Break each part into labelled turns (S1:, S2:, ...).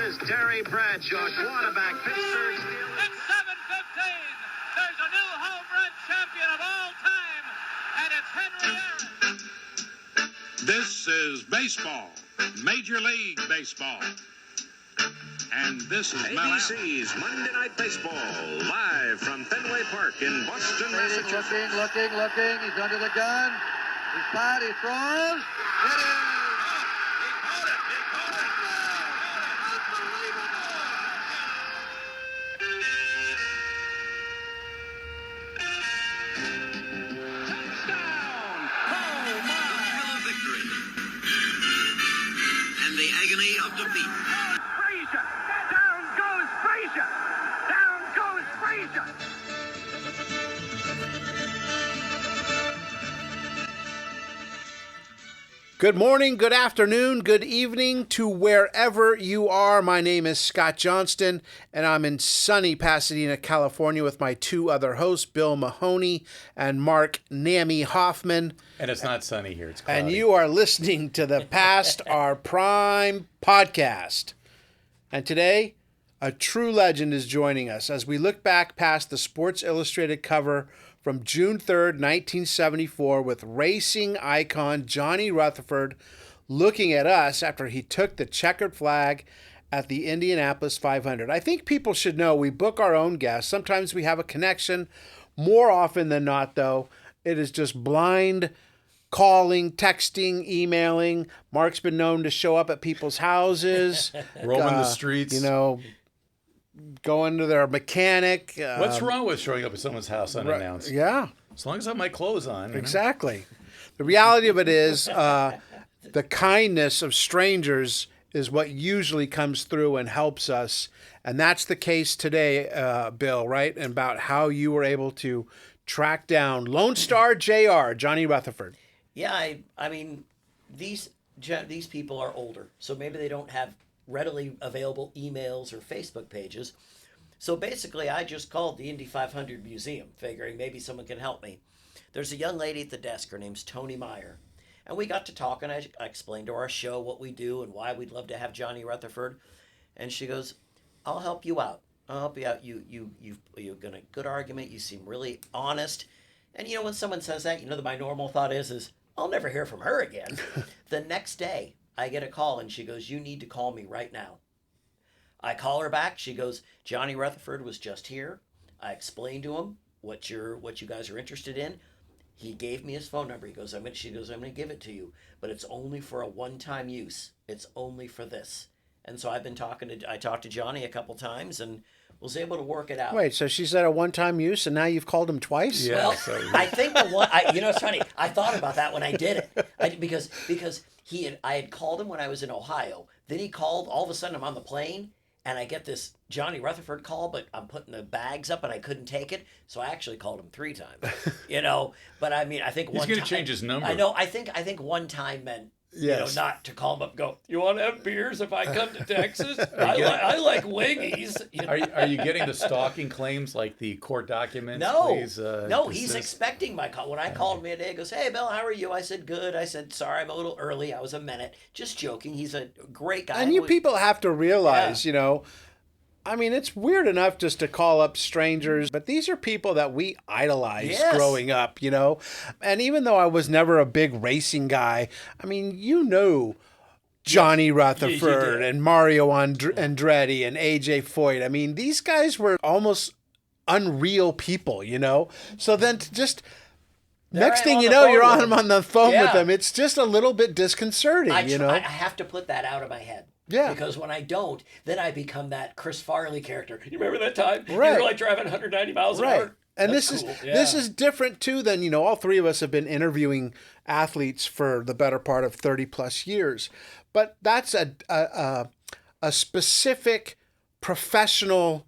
S1: is Terry Bradshaw, quarterback, Pittsburgh Steelers.
S2: It's 7:15. There's a new home run champion of all time, and it's Henry Aaron.
S3: This is baseball, Major League Baseball. And this is
S1: ABC's Monday Night Baseball, live from Fenway Park in Boston, Massachusetts.
S4: Looking. He's under the gun. He's tied. He throws. It is.
S1: The agony of defeat.
S2: Frazier! Down goes Frazier! Down goes Frazier!
S5: Good morning, good afternoon, good evening to wherever you are. My name is Scott Johnston, and I'm in sunny Pasadena, California with my two other hosts, Bill Mahoney and Mark Nammy Hoffman.
S6: And it's not sunny here, it's cloudy.
S5: And you are listening to the Past Our Prime podcast. And today, a true legend is joining us as we look back past the Sports Illustrated cover from June 3rd, 1974, with racing icon Johnny Rutherford looking at us after he took the checkered flag at the Indianapolis 500. I think people should know we book our own guests. Sometimes we have a connection. More often than not, though, it is just blind calling, texting, emailing. Mark's been known to show up at people's houses.
S6: Roaming the streets.
S5: Going to their mechanic.
S6: What's wrong with showing up at someone's house unannounced?
S5: Yeah.
S6: As long as I have my clothes on.
S5: Exactly. The reality of it is the kindness of strangers is what usually comes through and helps us. And that's the case today, Bill, right? And about how you were able to track down Lone Star JR, Johnny Rutherford.
S7: Yeah, I mean, these people are older, so maybe they don't have readily available emails or Facebook pages. So basically, I just called the Indy 500 Museum, figuring maybe someone can help me. There's a young lady at the desk. Her name's Tony Meyer. And we got to talking. I explained to her our show, what we do, and why we'd love to have Johnny Rutherford. And she goes, I'll help you out. I'll help you out. You've got a good argument. You seem really honest. And when someone says that, my normal thought is I'll never hear from her again. The next day, I get a call and she goes, you need to call me right now. I call her back. She goes, Johnny Rutherford was just here. I explained to him what you guys are interested in. He gave me his phone number. She goes, I'm going to give it to you, but it's only for a one-time use. It's only for this. And so I talked to Johnny a couple times and was able to work it out.
S5: Wait, so she said a one-time use, and now you've called him twice?
S6: Yeah.
S7: Well, I think it's funny. I thought about that when I did it, because I had called him when I was in Ohio. Then he called. All of a sudden, I'm on the plane, and I get this Johnny Rutherford call, but I'm putting the bags up, and I couldn't take it, so I actually called him 3 times. But I mean, I think
S6: he's going to change his number.
S7: I know. I think one time meant.
S5: Yes.
S7: Not to call him up and go, you want to have beers if I come to Texas? I like wingies.
S6: Are you getting the stalking claims like the court documents?
S7: No.
S6: Please,
S7: no, he's expecting my call. When I called him today, he goes, hey, Bill, how are you? I said, good. I said, sorry, I'm a little early. I was a minute. Just joking. He's a great guy.
S5: And people have to realize, I mean, it's weird enough just to call up strangers, but these are people that we idolized growing up, And even though I was never a big racing guy, I mean, Johnny Rutherford and Mario Andretti and AJ Foyt. I mean, these guys were almost unreal people, So then next thing you know, you're on the phone with them. It's just a little bit disconcerting,
S7: I have to put that out of my head.
S5: Yeah.
S7: Because when I don't, then I become that Chris Farley character. You remember that time?
S5: Right.
S7: You were like driving 190 miles an hour.
S5: And
S7: That's
S5: this
S7: cool.
S5: this is different too than, all three of us have been interviewing athletes for the better part of 30 plus years. But that's a specific professional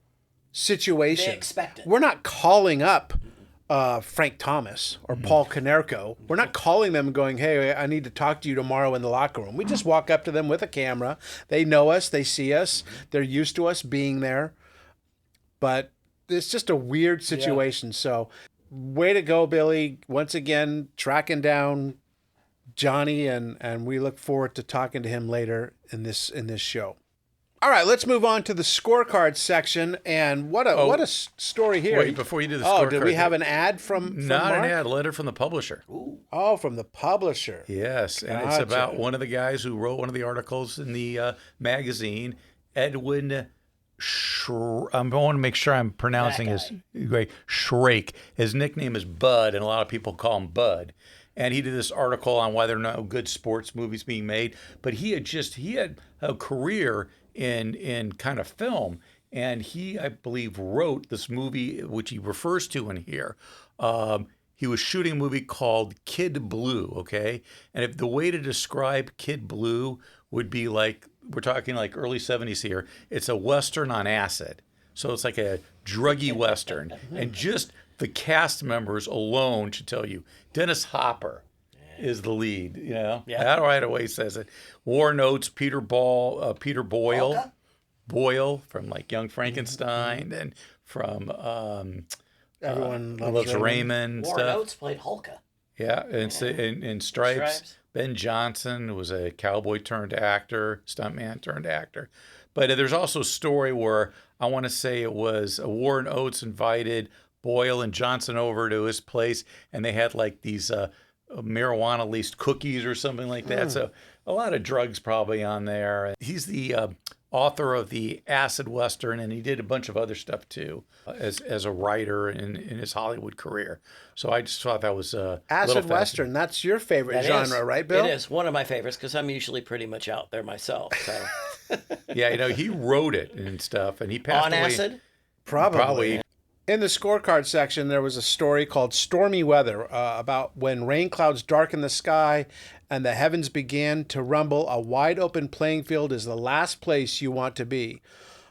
S5: situation.
S7: They expect it.
S5: We're not calling up Frank Thomas or Paul Konerko. We're not calling them and going, hey, I need to talk to you tomorrow in the locker room. We just walk up to them with a camera. They know us. They see us. They're used to us being there. But it's just a weird situation. So way to go, Billy. Once again, tracking down Johnny, and we look forward to talking to him later in this show. All right, let's move on to the scorecard section. And what a story here.
S6: Wait, before you do the scorecard.
S5: Oh, did we have an ad from
S6: Not
S5: Mark?
S6: an ad, a letter from the publisher.
S5: Oh, from the publisher.
S6: Yes, and it's
S5: Gotcha.
S6: about one of the guys who wrote one of the articles in the magazine, Edwin. I want to make sure I'm pronouncing his great Shrake. His nickname is Bud, and a lot of people call him Bud. And he did this article on why there are no good sports movies being made. But he had a career in kind of film, and he, I believe, wrote this movie which he refers to in here. He was shooting a movie called Kid Blue. Okay, and if the way to describe Kid Blue would be like, we're talking like early 70s here. It's a Western on acid. So it's like a druggy Western. And just the cast members alone should tell you. Dennis Hopper is the lead, you know?
S7: Yeah.
S6: That right away says it. Warren Oates, Peter Boyle.
S7: Polka?
S6: Boyle from like Young Frankenstein and from
S5: Everyone
S6: Loves Raymond.
S7: Warren
S6: Stuff.
S7: Oates played Hulka.
S6: Yeah, and in Stripes. Ben Johnson was a cowboy turned actor, stuntman turned actor. But there's also a story where I want to say it was Warren Oates invited Boyle and Johnson over to his place, and they had like these marijuana-laced cookies or something like that. So a lot of drugs probably on there. He's the author of the Acid Western, and he did a bunch of other stuff too as a writer in his Hollywood career. So I just thought that was
S5: Acid Western, that's your favorite genre, right, Bill?
S7: It is one of my favorites because I'm usually pretty much out there myself. So.
S6: Yeah, you know, he wrote it and stuff, and he passed
S7: On
S6: away.
S7: acid?
S5: Probably. In the scorecard section, there was a story called Stormy Weather about when rain clouds darken the sky and the heavens began to rumble. A wide open playing field is the last place you want to be.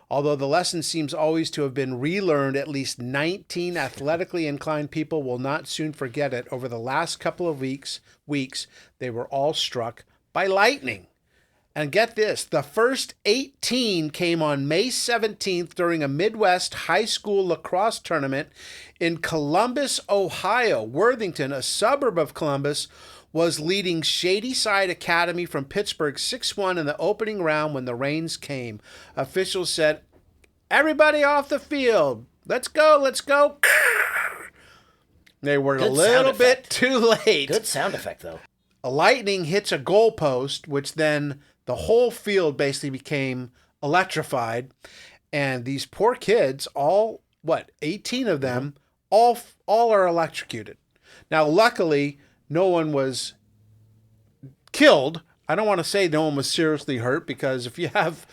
S5: Although the lesson seems always to have been relearned, at least 19 athletically inclined people will not soon forget it. Over the last couple of weeks, they were all struck by lightning. And get this, the first 18 came on May 17th during a Midwest high school lacrosse tournament in Columbus, Ohio. Worthington, a suburb of Columbus, was leading Shadyside Academy from Pittsburgh 6-1 in the opening round when the rains came. Officials said, "Everybody off the field. Let's go, let's go." They were a little bit too late.
S7: Good sound effect, though.
S5: A lightning hits a goalpost, which then the whole field basically became electrified. And these poor kids, 18 of them, all are electrocuted. Now, luckily, no one was killed. I don't want to say no one was seriously hurt, because if you have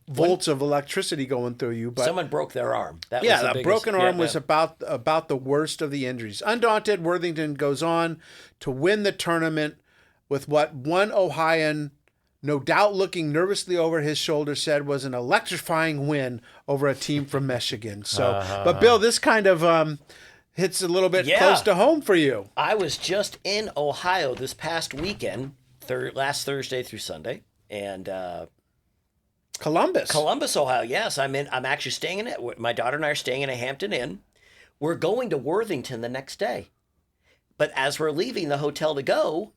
S5: volts of electricity going through you, but
S7: someone broke their arm. That was
S5: yeah,
S7: the
S5: a
S7: biggest,
S5: broken arm was about the worst of the injuries. Undaunted, Worthington goes on to win the tournament with what one Ohioan, no doubt looking nervously over his shoulder, said was an electrifying win over a team from Michigan. So, but Bill, this kind of hits a little bit close to home for you.
S7: I was just in Ohio this past weekend, last Thursday through Sunday, and
S5: Columbus,
S7: Ohio. Yes, I'm actually staying in it. My daughter and I are staying in a Hampton Inn. We're going to Worthington the next day, but as we're leaving the hotel to go,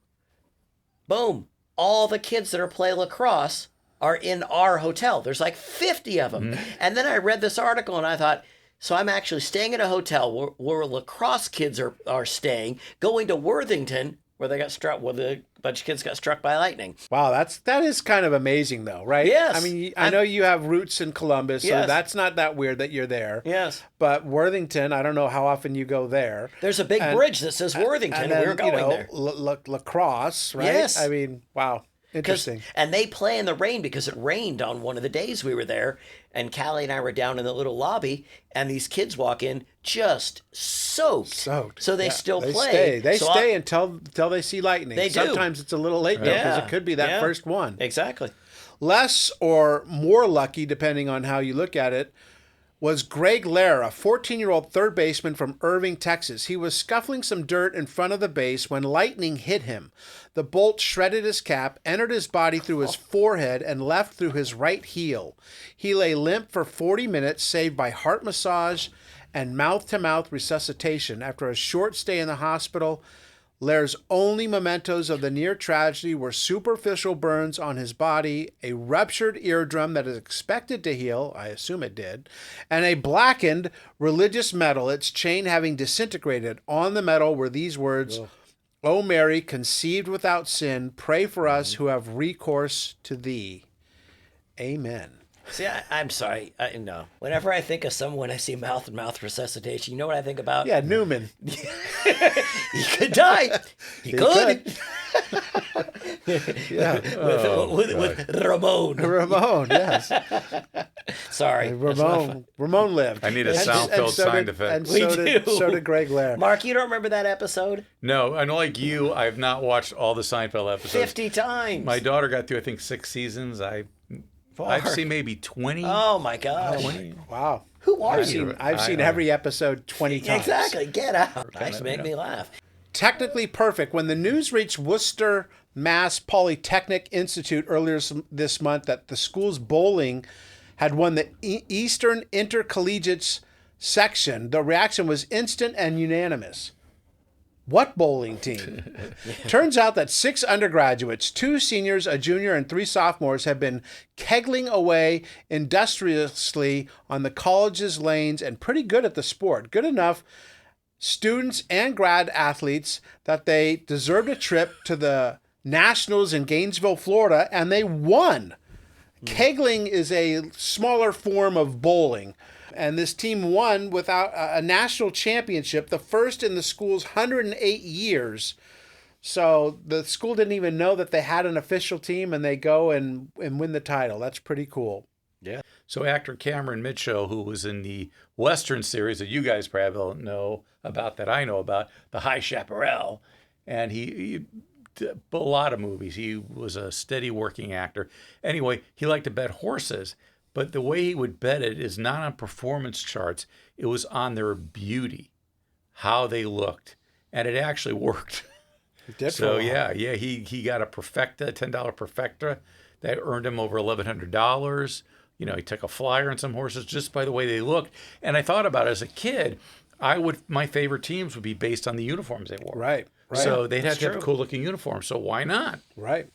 S7: boom! All the kids that are playing lacrosse are in our hotel. There's like 50 of them. Mm-hmm. And then I read this article and I thought, so I'm actually staying at a hotel where lacrosse kids are staying, going to Worthington, where a bunch of kids got struck by lightning.
S5: Wow, that is kind of amazing, though, right?
S7: Yes.
S5: I mean, I know you have roots in Columbus, so that's not that weird that you're there.
S7: Yes.
S5: But Worthington, I don't know how often you go there.
S7: There's a big bridge that says Worthington, and we're going there.
S5: Lacrosse, right?
S7: Yes.
S5: I mean, wow. Interesting.
S7: And they play in the rain because it rained on one of the days we were there. And Callie and I were down in the little lobby, and these kids walk in just soaked. So they still play.
S5: They stay until they see lightning.
S7: They do.
S5: Sometimes it's a little late, though, because it could be that first one.
S7: Exactly.
S5: Less or more lucky, depending on how you look at it, was Greg Lair, a 14-year-old third baseman from Irving, Texas. He was scuffling some dirt in front of the base when lightning hit him. The bolt shredded his cap, entered his body through his forehead, and left through his right heel. He lay limp for 40 minutes, saved by heart massage and mouth-to-mouth resuscitation. After a short stay in the hospital, Lair's only mementos of the near tragedy were superficial burns on his body, a ruptured eardrum that is expected to heal, I assume it did, and a blackened religious medal, its chain having disintegrated. On the medal were these words, O Mary, conceived without sin, pray for us who have recourse to thee. Amen.
S7: See, I'm sorry. No. Whenever I think of someone, I see mouth-to-mouth resuscitation. You know what I think about?
S5: Yeah, Newman.
S7: He could die. He could.
S5: Yeah.
S7: With Ramon.
S5: Ramon, yes.
S7: Sorry.
S5: Ramon lived.
S6: I need a Seinfeld sound effect.
S5: And
S7: We
S5: so
S7: do.
S5: did Greg Lair.
S7: Mark, you don't remember that episode?
S6: No, unlike you, I have not watched all the Seinfeld episodes.
S7: 50 times.
S6: My daughter got through, I think, 6 seasons. I've seen maybe 20.
S7: Oh, my gosh.
S5: Wow.
S7: Who are you?
S5: I've seen every episode 20 times.
S7: Exactly. Get out. Nice to make me laugh.
S5: Technically perfect. When the news reached Worcester, Mass Polytechnic Institute earlier this month that the school's bowling had won the Eastern Intercollegiates section, the reaction was instant and unanimous. What bowling team? Turns out that 6 undergraduates, 2 seniors, a junior, and 3 sophomores have been kegling away industriously on the college's lanes and pretty good at the sport. Good enough students and grad athletes that they deserved a trip to the Nationals in Gainesville, Florida, and they won. Kegling is a smaller form of bowling. And this team won without a national championship, the first in the school's 108 years. So the school didn't even know that they had an official team, and they go and win the title. That's pretty cool.
S6: Yeah. So actor Cameron Mitchell, who was in the Western series that you guys probably don't know about, that I know about, The High Chaparral, and he did a lot of movies. He was a steady working actor. Anyway, he liked to bet horses. But the way he would bet it is not on performance charts. It was on their beauty, how they looked. And it actually worked.
S5: It did.
S6: So, he got a perfecta, $10 perfecta that earned him over $1,100. You know, he took a flyer on some horses just by the way they looked. And I thought about it as a kid, my favorite teams would be based on the uniforms they wore.
S5: Right.
S6: So they'd have to have cool looking uniforms. So why not?
S5: Right.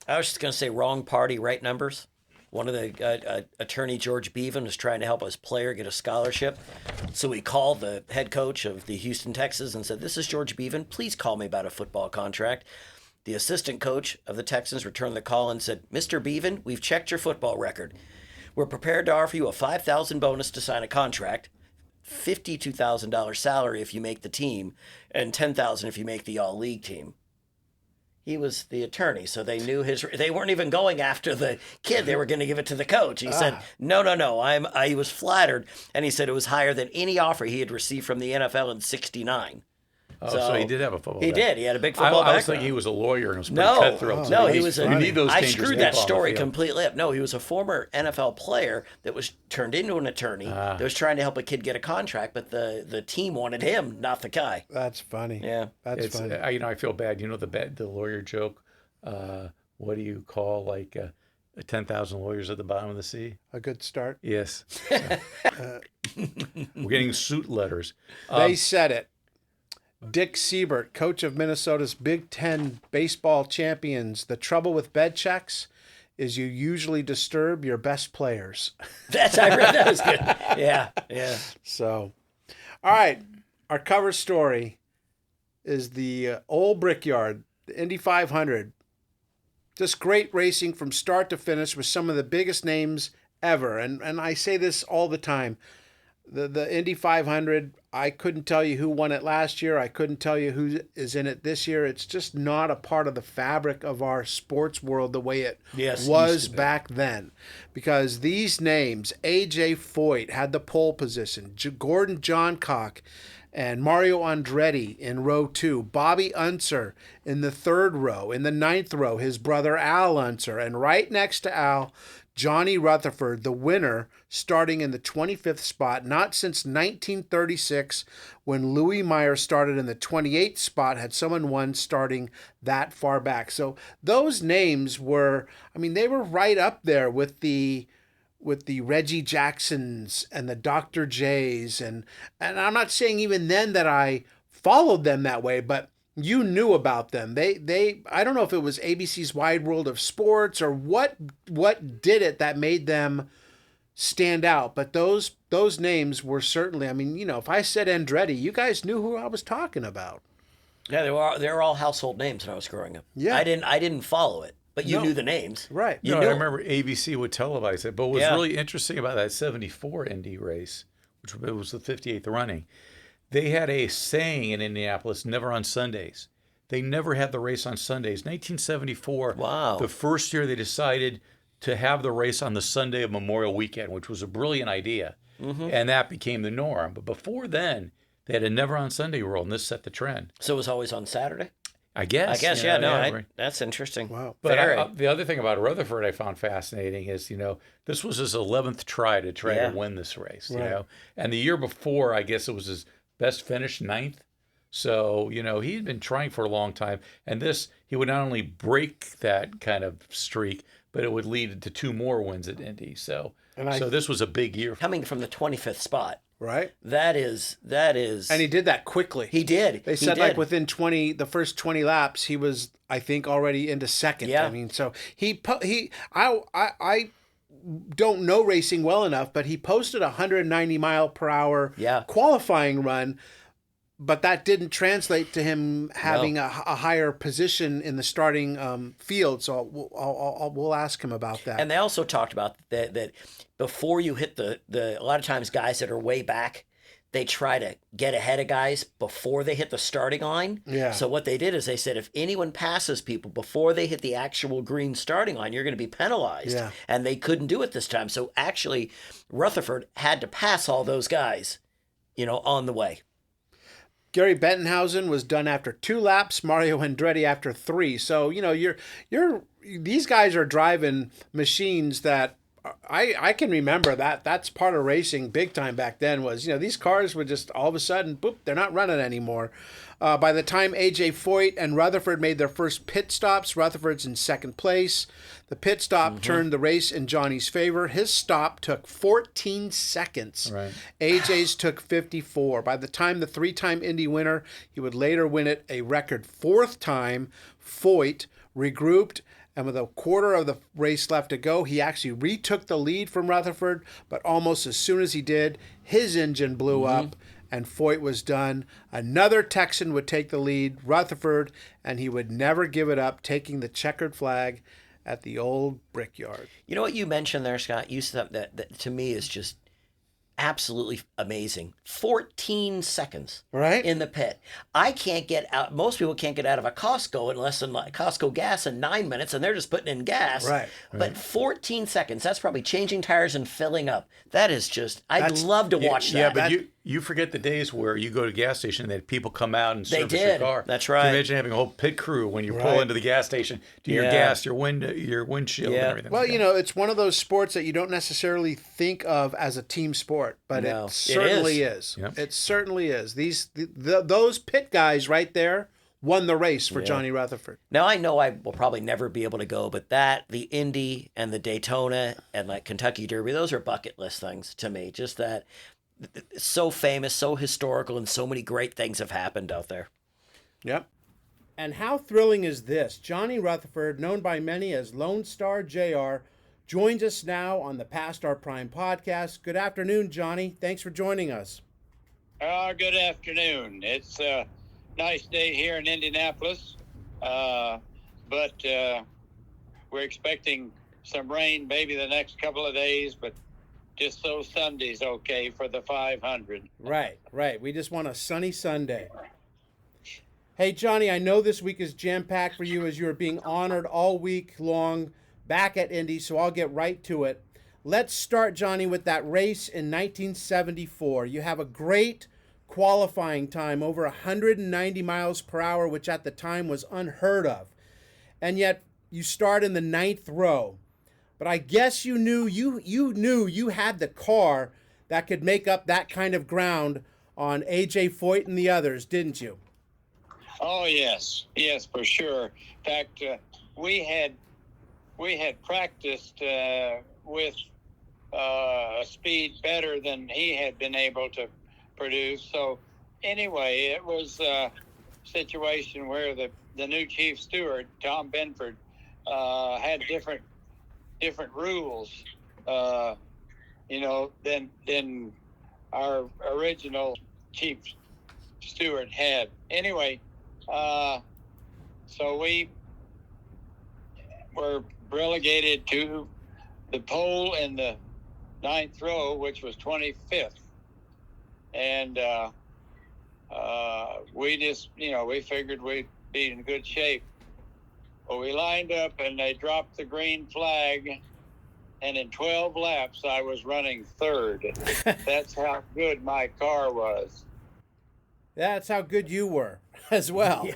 S7: I was just going to say wrong party, right numbers. One of the attorney, George Beavan, was trying to help his player get a scholarship. So he called the head coach of the Houston Texans and said, "This is George Beavan. Please call me about a football contract." The assistant coach of the Texans returned the call and said, "Mr. Beavan, we've checked your football record. We're prepared to offer you a $5,000 bonus to sign a contract, $52,000 salary if you make the team, and $10,000 if you make the all-league team." He was the attorney, so they knew they weren't even going after the kid. They were going to give it to the coach. He said, no. He was flattered, and he said it was higher than any offer he had received from the NFL in '69.
S6: Oh, so he did have a football
S7: He
S6: background.
S7: did. He had a big football background.
S6: I was thinking he was a lawyer and was pretty cutthroat.
S7: No, he was.
S6: You need those
S7: I
S6: dangerous
S7: screwed that
S6: people on the
S7: story
S6: field.
S7: completely up. No, he was a former NFL player that was turned into an attorney that was trying to help a kid get a contract, but the team wanted him, not the guy.
S5: That's funny.
S7: Yeah,
S5: that's funny.
S6: I feel bad. You know the lawyer joke. What do you call 10,000 lawyers at the bottom of the sea?
S5: A good start.
S6: Yes. We're getting suit letters.
S5: They said it. Dick Siebert, coach of Minnesota's Big Ten baseball champions. The trouble with bed checks is you usually disturb your best players.
S7: I read that was good. Yeah.
S5: So, all right. Our cover story is the old Brickyard, the Indy 500. Just great racing from start to finish with some of the biggest names ever. And I say this all the time. The Indy 500, I couldn't tell you who won it last year. I couldn't tell you who is in it this year. It's just not a part of the fabric of our sports world the way it was back then. Because these names, A.J. Foyt had the pole position, Gordon Johncock and Mario Andretti in row 2, Bobby Unser in the 3rd row, in the 9th row, his brother Al Unser, and right next to Al, Johnny Rutherford, the winner, starting in the 25th spot, not since 1936 when Louis Meyer started in the 28th spot had someone won starting that far back. So those names were, they were right up there with the Reggie Jacksons and the Dr. J's. And I'm not saying even then that I followed them that way, but you knew about them. I don't know if it was ABC's Wide World of Sports or what did it that made them stand out, but those names were certainly, I mean, if I said Andretti, you guys knew who I was talking about.
S7: Yeah, they were all household names when I was growing up.
S5: Yeah.
S7: I didn't follow it, but you knew the names.
S5: Right.
S7: You
S6: I
S7: knew.
S6: remember ABC would televise it, but what was really interesting about that 74 Indy race, which was the 58th running, they had a saying in Indianapolis, never on Sundays. They never had the race on Sundays. 1974,
S7: Wow.
S6: The first year they decided to have the race on the Sunday of Memorial Weekend, which was a brilliant idea. And that became the norm. But before then, they had a never on Sunday rule, and this set the trend.
S7: So it was always on Saturday?
S6: I guess.
S7: That's interesting.
S5: Wow.
S6: But the other thing about Rutherford I found fascinating is, this was his 11th try to win this race, And the year before, I guess it was his best finish, 9th. So, he had been trying for a long time. And he would not only break that kind of streak, but it would lead to 2 more wins at Indy. So this was a big year.
S7: Coming from the 25th spot.
S5: Right.
S7: That is.
S5: And he did that quickly.
S7: He did.
S5: They said like within the first 20 laps, he was, I think, already into second.
S7: Yeah.
S5: I mean, so I don't know racing well enough, but he posted a 190 mile per hour qualifying run. But that didn't translate to him having a higher position in the starting field. So we'll ask him about that.
S7: And they also talked about that before you hit a lot of times guys that are way back, they try to get ahead of guys before they hit the starting line.
S5: Yeah.
S7: So what they did is they said, if anyone passes people before they hit the actual green starting line, you're going to be penalized.
S5: Yeah.
S7: And they couldn't do it this time. So actually, Rutherford had to pass all those guys, on the way.
S5: Gary Bettenhausen was done after 2 laps. Mario Andretti after 3. So these guys are driving machines that I can remember that's part of racing big time back then. Was these cars would just all of a sudden boop, they're not running anymore. By the time A.J. Foyt and Rutherford made their first pit stops, Rutherford's in second place. The pit stop turned the race in Johnny's favor. His stop took 14 seconds.
S6: Right.
S5: AJ's took 54. By the time the 3-time Indy winner, he would later win it a record 4th time, Foyt regrouped, and with a quarter of the race left to go, he actually retook the lead from Rutherford, but almost as soon as he did, his engine blew up, and Foyt was done. Another Texan would take the lead, Rutherford, and he would never give it up, taking the checkered flag at the old Brickyard.
S7: You know what you mentioned there, Scott? You said that to me is just absolutely amazing. 14 seconds
S5: Right.
S7: in the pit. I can't get out. Most people can't get out of a Costco in less than Costco gas in 9 minutes, and they're just putting in gas.
S5: Right.
S7: But 14 seconds, that's probably changing tires and filling up. That is just, I'd love to watch that.
S6: Yeah, but you forget the days where you go to a gas station and that people come out and service your car.
S7: That's right.
S6: Can you imagine having a whole pit crew when you pull into the gas station, do your gas, your windshield, and everything.
S5: Well, it's one of those sports that you don't necessarily think of as a team sport, but it certainly is.
S6: Yep.
S5: It certainly is. Those pit guys right there won the race for Johnny Rutherford.
S7: Now, I know I will probably never be able to go, but the Indy and the Daytona and like Kentucky Derby, those are bucket list things to me. Just that, so famous, so historical, and so many great things have happened out there.
S5: Yep. And how thrilling is this? Johnny Rutherford, known by many as Lone Star JR, joins us now on the Past Our Prime podcast. Good afternoon, Johnny. Thanks for joining us.
S8: Good afternoon. It's a nice day here in Indianapolis, but we're expecting some rain maybe the next couple of days, but just so Sunday's okay for the 500.
S5: Right. We just want a sunny Sunday. Hey, Johnny, I know this week is jam-packed for you as you are being honored all week long back at Indy, so I'll get right to it. Let's start, Johnny, with that race in 1974. You have a great qualifying time, over 190 miles per hour, which at the time was unheard of. And yet you start in the 9th row. But I guess you knew you had the car that could make up that kind of ground on A.J. Foyt and the others, didn't you?
S8: Oh, yes, for sure. In fact, we had practiced with a speed better than he had been able to produce. So anyway, it was a situation where the new chief steward, Tom Benford, had different rules, than our original chief steward had. Anyway, so we were relegated to the pole in the 9th row, which was 25th. And we just, we figured we'd be in good shape. Well, we lined up and they dropped the green flag. And in 12 laps, I was running 3rd. That's how good my car was.
S5: That's how good you were as well,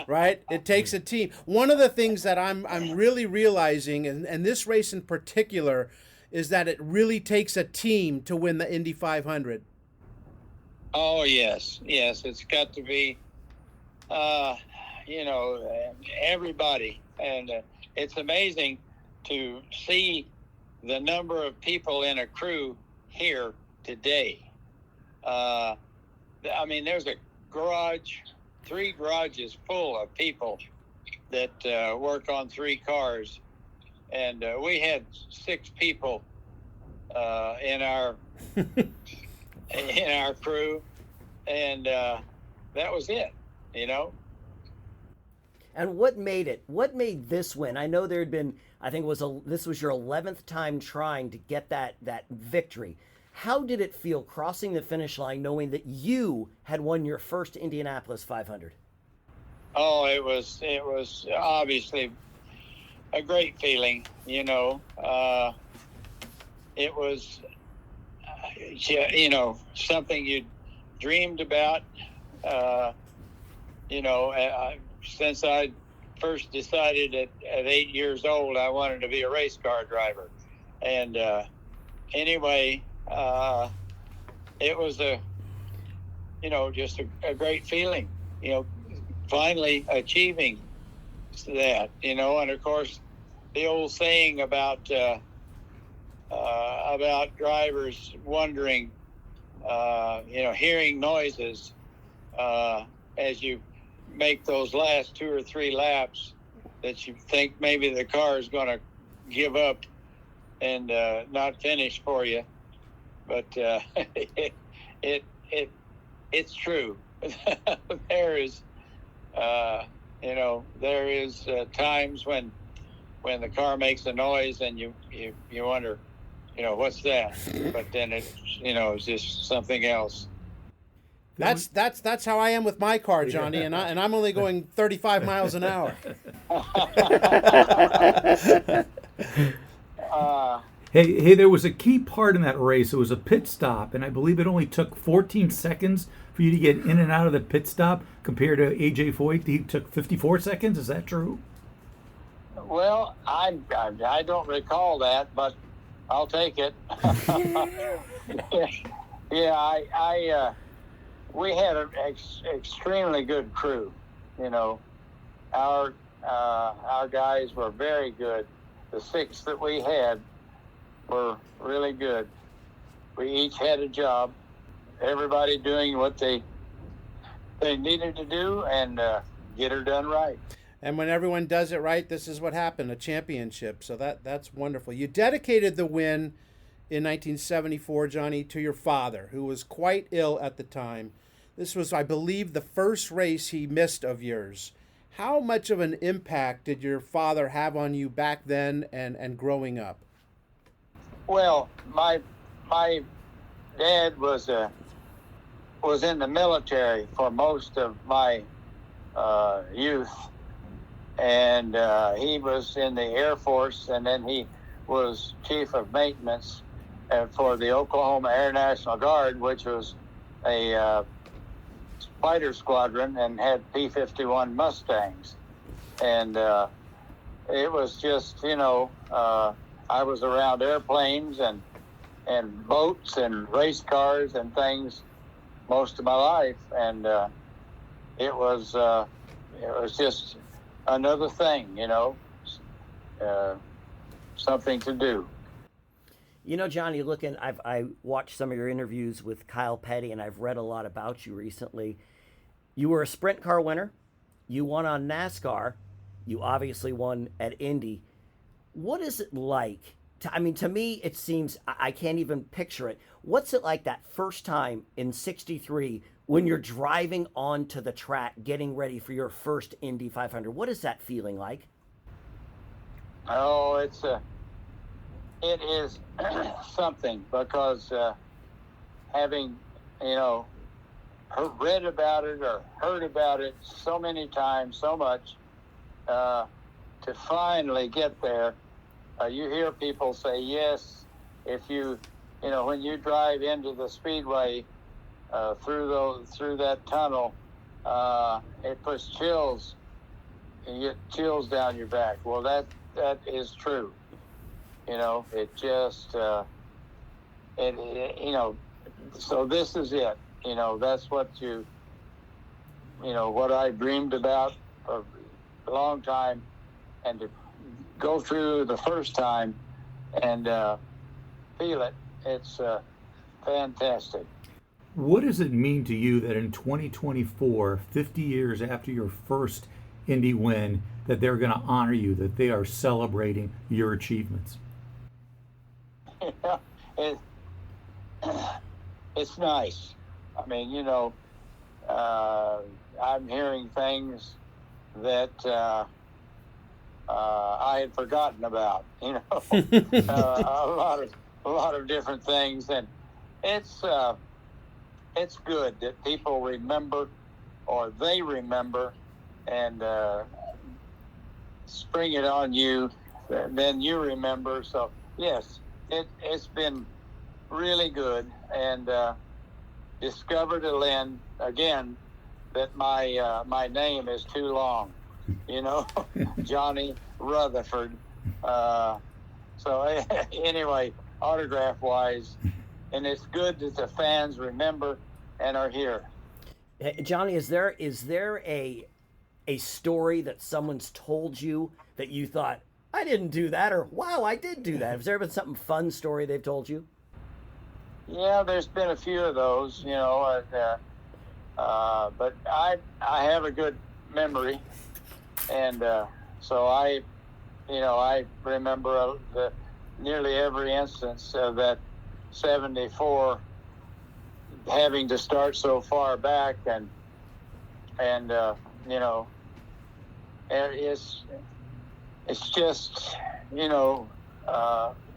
S5: right? It takes a team. One of the things that I'm really realizing, and this race in particular, is that it really takes a team to win the Indy 500.
S8: Oh, yes. It's got to be, everybody. And it's amazing to see the number of people in a crew here today. There's a garage, 3 garages full of people that work on 3 cars. And we had 6 people in our crew, and that was it,
S7: And what made it? What made this win? I know there had been, I think this was your 11th time trying to get that victory. How did it feel crossing the finish line knowing that you had won your first Indianapolis 500?
S8: Oh, it was obviously a great feeling, It was, something you dreamed about, since I first decided at 8 years old I wanted to be a race car driver. And anyway, it was just a great feeling, finally achieving that, and of course the old saying about drivers wondering, hearing noises as you make those last 2 or 3 laps, that you think maybe the car is going to give up and not finish for you, but it's true. There is times when the car makes a noise and you wonder, what's that? But then it's just something else.
S5: That's how I am with my car, Johnny, and I'm only going 35 miles an hour.
S6: Hey, there was a key part in that race. It was a pit stop, and I believe it only took 14 seconds for you to get in and out of the pit stop compared to A.J. Foyt. He took 54 seconds. Is that true?
S8: Well, I don't recall that, but I'll take it. Yeah, we had an extremely good crew. Our guys were very good. The 6 that we had were really good. We each had a job. Everybody doing what they needed to do and get her done right.
S5: And when everyone does it right, this is what happened, a championship. So that's wonderful. You dedicated the win in 1974, Johnny, to your father, who was quite ill at the time. This was, I believe, the first race he missed of yours. How much of an impact did your father have on you back then and growing up?
S8: Well, my dad was in the military for most of my youth, and he was in the Air Force, and then he was chief of maintenance for the Oklahoma Air National Guard, which was a fighter squadron and had P-51 Mustangs. And it was just, I was around airplanes and boats and race cars and things most of my life. And it was just another thing, something to do.
S7: You know, Johnny, I watched some of your interviews with Kyle Petty, and I've read a lot about you recently. You were a sprint car winner. You won on NASCAR. You obviously won at Indy. What is it like? To me, it seems I can't even picture it. What's it like that first time in '63 when you're driving onto the track, getting ready for your first Indy 500? What is that feeling like?
S8: Oh, it is something, because having, read about it or heard about it so many times, so much, to finally get there. You hear people say, yes, if when you drive into the speedway through that tunnel, it puts chills. You get chills down your back. Well, that is true. It just, so this is it. That's what what I dreamed about for a long time, and to go through the first time and feel it, it's fantastic.
S6: What does it mean to you that in 2024, 50 years after your first Indy win, that they're going to honor you, that they are celebrating your achievements?
S8: It's nice. I'm hearing things that I had forgotten about. A lot of different things, and it's good that people remember, or they remember, and spring it on you. Then you remember. So yes, it's been really good, and discovered again that my name is too long. Johnny Rutherford. So anyway, autograph-wise, and it's good that the fans remember and are here.
S7: Hey, Johnny, is there a story that someone's told you that you thought, I didn't do that, or wow, I did do that? Has there been something fun story they've told you?
S8: Yeah, there's been a few of those, but I have a good memory, and so I remember nearly every instance of that 74 having to start so far back, and it's just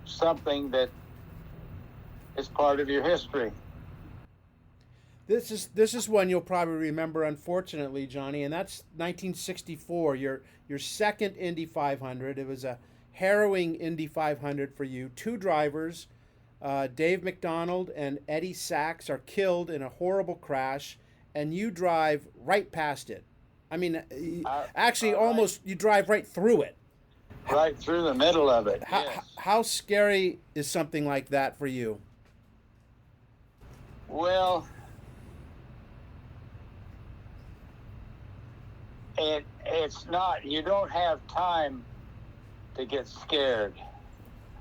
S8: something that is part of your history.
S5: This is one you'll probably remember, unfortunately, Johnny, and that's 1964. Your second Indy 500. It was a harrowing Indy 500 for you. Two drivers, Dave McDonald and Eddie Sachs, are killed in a horrible crash, and you drive right past it. Almost you drive right through it.
S8: Right through the middle of it.
S5: How scary is something like that for you?
S8: Well, it's not. You don't have time to get scared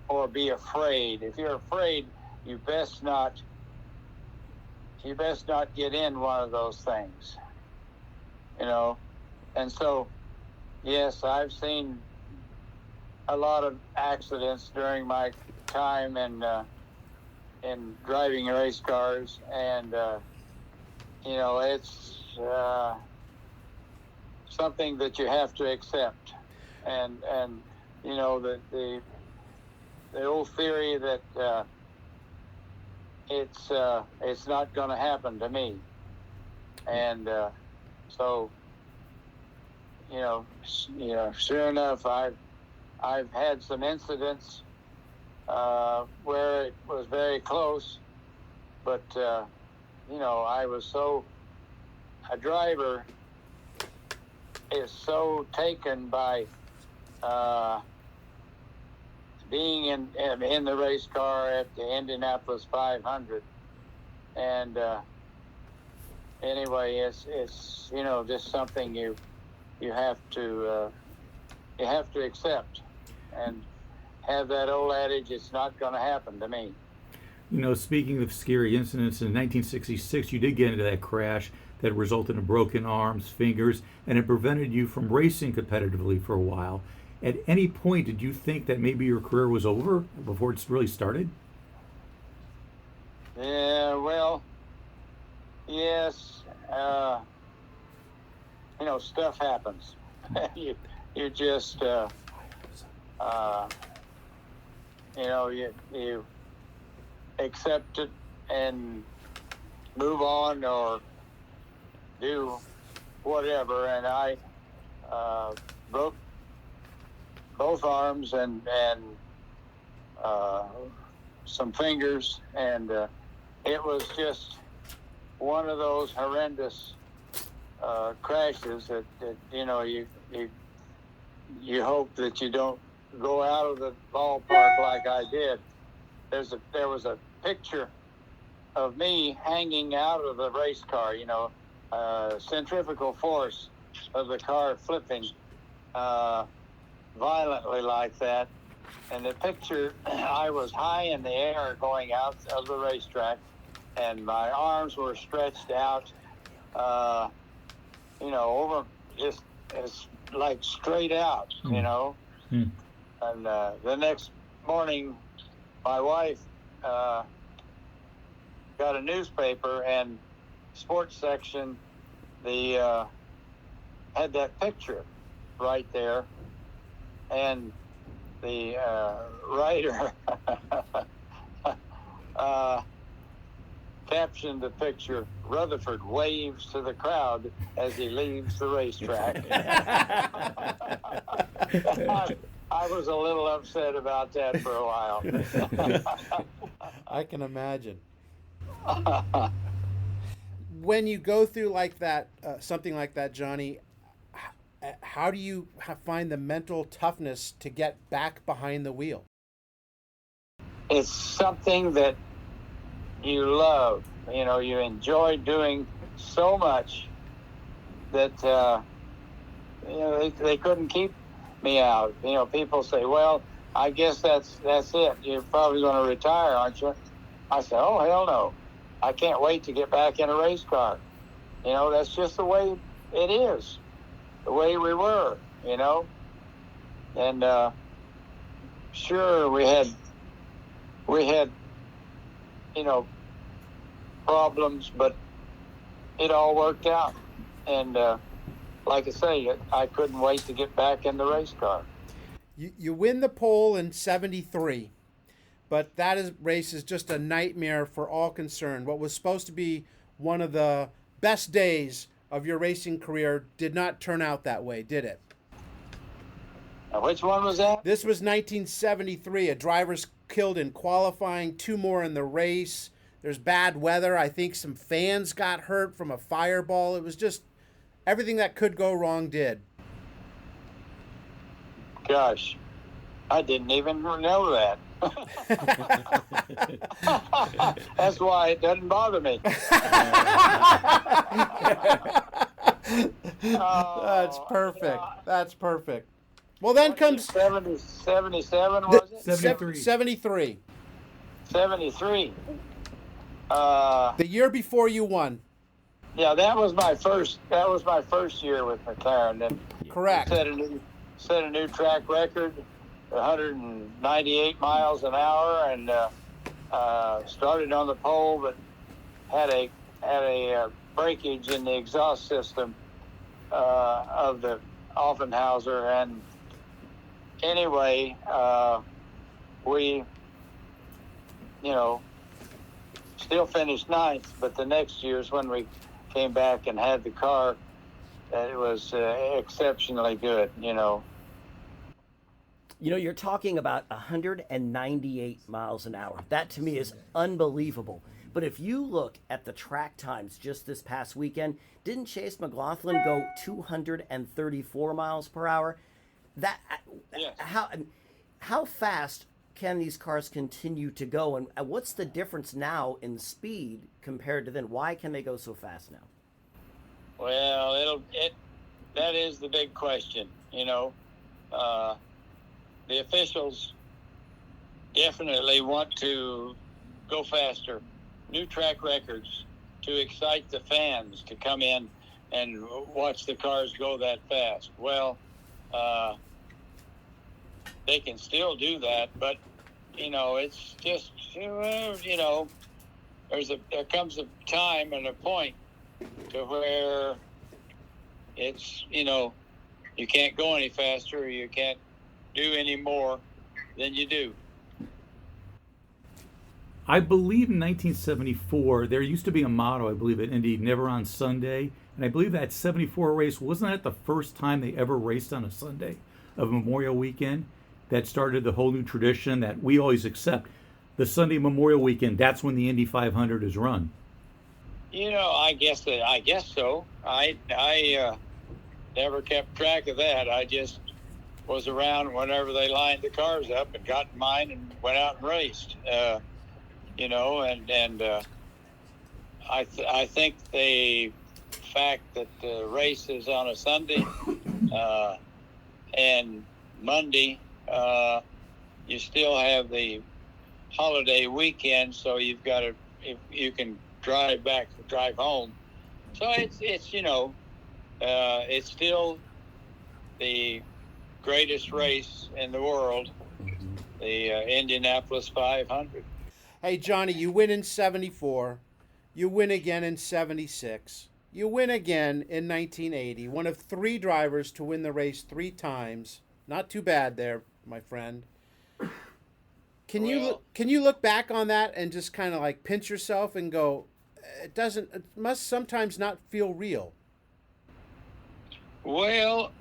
S8: or be afraid. If you're afraid, you best not get in one of those things. And so, yes, I've seen a lot of accidents during my time in driving race cars, and it's something that you have to accept, and the old theory that it's not going to happen to me, and so sure enough, I've had some incidents where it was very close, but I was a driver is so taken by being in the race car at the Indianapolis 500, and anyway, it's just something you have to accept and have that old adage, it's not going to happen to me.
S6: You know, speaking of scary incidents, in 1966, you did get into that crash that resulted in broken arms, fingers, and it prevented you from racing competitively for a while. At any point, did you think that maybe your career was over before it's really started?
S8: Yeah, well, yes. You know, stuff happens. you just, you know, you accept it and move on or do whatever. And I broke both arms and some fingers, and it was just one of those horrendous crashes that you know, you hope that you don't go out of the ballpark like I did. There was a picture of me hanging out of the race car, you know, centrifugal force of the car flipping violently like that. And the picture, I was high in the air going out of the racetrack, and my arms were stretched out, you know, over just as like straight out, you know. And the next morning, my wife got a newspaper, and sports section, had that picture right there, and the writer captioned the picture, "Rutherford waves to the crowd as he leaves the racetrack." I was a little upset about that for a while.
S5: I can imagine. When you go through like that, something like that, Johnny, how do you find the mental toughness to get back behind the wheel?
S8: It's something that you love. You know, you enjoy doing so much that you know, they couldn't keep me out. You know, people say, "Well, I guess that's it. You're probably going to retire, aren't you?" I said, "Oh, hell no! I can't wait to get back in a race car." You know, that's just the way it is, the way we were. You know, and sure, we had you know, problems, but it all worked out. And like I say, I couldn't wait to get back in the race car.
S5: You win the pole in '73, but race is just a nightmare for all concerned. What was supposed to be one of the best days of your racing career did not turn out that way, did it?
S8: Now, which one was that?
S5: This was 1973. A driver's killed in qualifying, 2 more in the race. There's bad weather. I think some fans got hurt from a fireball. It was just everything that could go wrong did.
S8: Gosh, I didn't even know that. That's why it doesn't bother me.
S5: That's perfect. That's perfect. Well, then comes
S8: 77, was it?
S5: 73.
S8: 73.
S5: The year before you won.
S8: Yeah, that was my first year with McLaren. And
S5: Correct.
S8: Set a new track record, 198 miles an hour, and started on the pole, but had a breakage in the exhaust system of the Offenhauser. And anyway, we, you know, still finished 9th, but the next year's when we came back and had the car, it was exceptionally good, you know.
S7: You know, you're talking about 198 miles an hour. That to me is unbelievable. But if you look at the track times just this past weekend, didn't Chase McLaughlin go 234 miles per hour? That
S8: Yes.
S7: how fast can these cars continue to go, and what's the difference now in speed compared to then? Why can they go so fast now?
S8: Well, that is the big question, you know. The officials definitely want to go faster, new track records to excite the fans to come in and watch the cars go that fast. Well, they can still do that, but it's just there comes a time and a point to where it's you can't go any faster, or you can't do any more than you do.
S9: I believe in 1974, there used to be a motto, I believe, at Indy, never on Sunday. And I believe that 74 race, wasn't that the first time they ever raced on a Sunday of Memorial Weekend? That started the whole new tradition that we always accept. The Sunday Memorial Weekend, that's when the Indy 500 is run.
S8: I guess so. I never kept track of that. I just was around whenever they lined the cars up and got in mine and went out and raced. I think the fact that the race is on a Sunday and Monday, you still have the holiday weekend, so you can drive home. So it's still the greatest race in the world, the Indianapolis 500.
S5: Hey, Johnny, you win in 74. You win again in 76. You win again in 1980. One of 3 drivers to win the race 3 times. Not too bad there, my friend. Can you look back on that and just kind of like pinch yourself and go, it must sometimes not feel real?
S8: Well,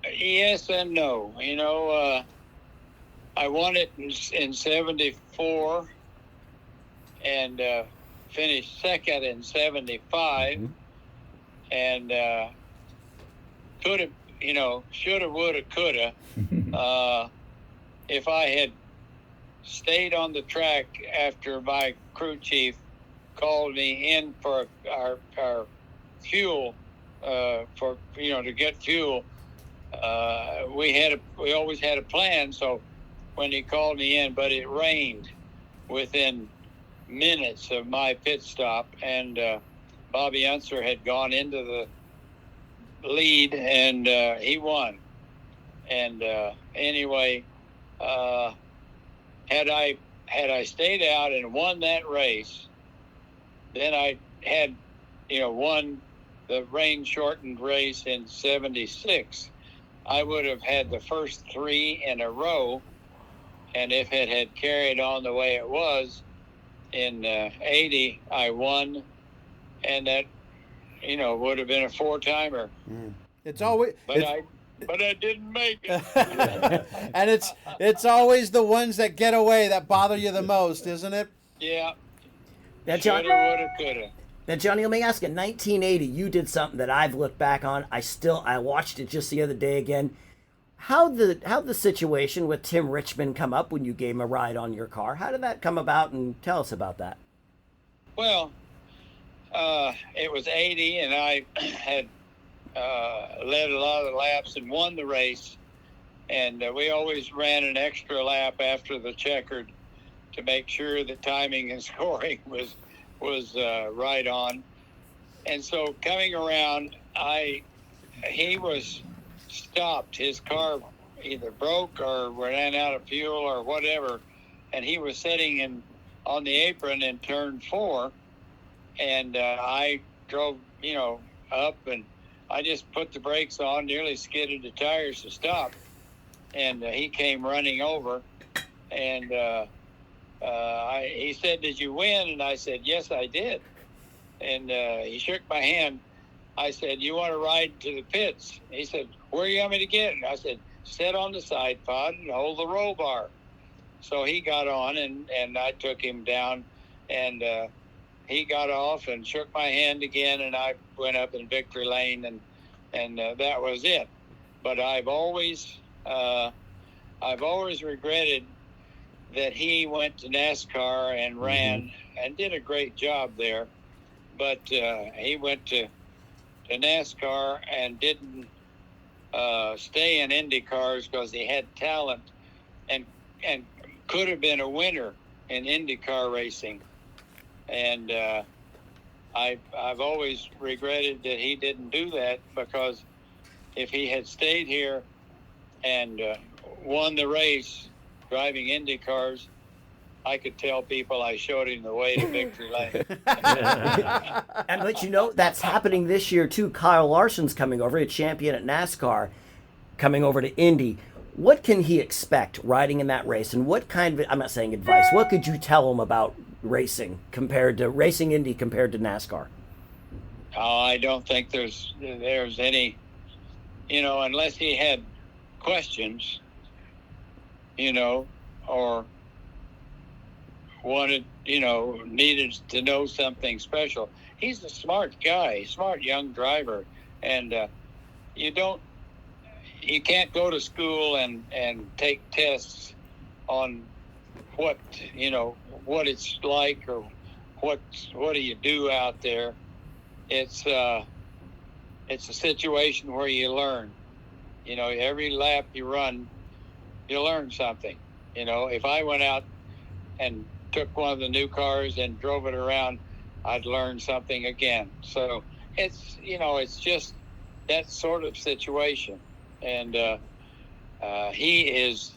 S8: yes and no. I won it in 74 and finished second in 75, and could have, shoulda, woulda, coulda. If I had stayed on the track after my crew chief called me in for our fuel, to get fuel, we always had a plan. So when he called me in, but it rained within minutes of my pit stop, and Bobby Unser had gone into the lead, and he won. And anyway, had I stayed out and won that race, then I had won the rain shortened race in 76. I would have had the first 3 in a row, and if it had carried on the way it was in 80, I won, and that would have been a 4-timer.
S5: It's always
S8: but I didn't make it.
S5: And it's always the ones that get away that bother you the most, isn't it?
S8: Yeah.
S7: Now,
S8: Shoulda, woulda, coulda.
S7: Now, Johnny, let me ask you. In 1980, you did something that I've looked back on. I watched it just the other day again. How'd the situation with Tim Richmond come up when you gave him a ride on your car? How did that come about, and tell us about that?
S8: Well, it was 80, and I had led a lot of the laps and won the race, and we always ran an extra lap after the checkered to make sure the timing and scoring was right on. And so coming around, he was stopped. His car either broke or ran out of fuel or whatever, and he was sitting on the apron in turn 4, and I drove up, and I just put the brakes on, nearly skidded the tires to stop, and he came running over, and he said, "Did you win?" And I said, "Yes, I did." And he shook my hand. I said, "You want to ride to the pits?" He said, "Where do you want me to get?" And I said, "Sit on the side pod and hold the roll bar." So he got on, and I took him down, and he got off and shook my hand again, and I went up in victory lane, and that was it. But I've always regretted that he went to NASCAR and ran and did a great job there, but he went to NASCAR and didn't stay in Indy cars because he had talent, and could have been a winner in IndyCar racing. And I've always regretted that he didn't do that, because if he had stayed here and won the race driving Indy cars, I could tell people I showed him the way to victory lane.
S7: But you know, that's happening this year too. Kyle Larson's coming over, a champion at NASCAR, coming over to Indy. What can he expect riding in that race? And what kind of, I'm not saying advice, what could you tell him about racing Indy compared to NASCAR?
S8: Oh, I don't think there's any, unless he had questions, or wanted, needed to know something special. He's a smart guy, smart young driver. And you can't go to school and take tests on what it's like, or what do you do out there. It's a situation where you learn. Every lap you run, you learn something. If I went out and took one of the new cars and drove it around, I'd learn something again. So it's just that sort of situation. And he is,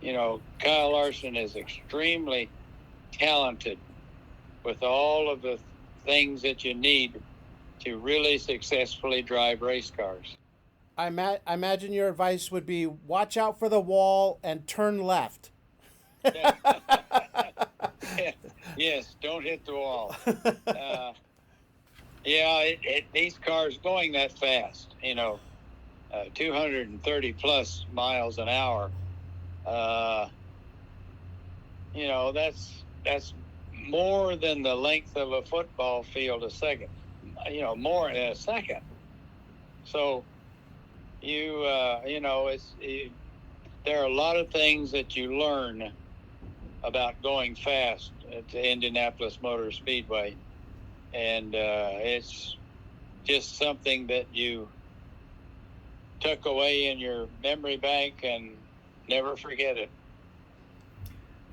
S8: Kyle Larson is extremely talented with all of the things that you need to really successfully drive race cars.
S5: I imagine your advice would be watch out for the wall and turn left.
S8: Yes, don't hit the wall. These cars going that fast, 230 plus miles an hour. That's more than the length of a football field a second. More in a second. So there are a lot of things that you learn about going fast at the Indianapolis Motor Speedway, and it's just something that you tuck away in your memory bank and never forget it.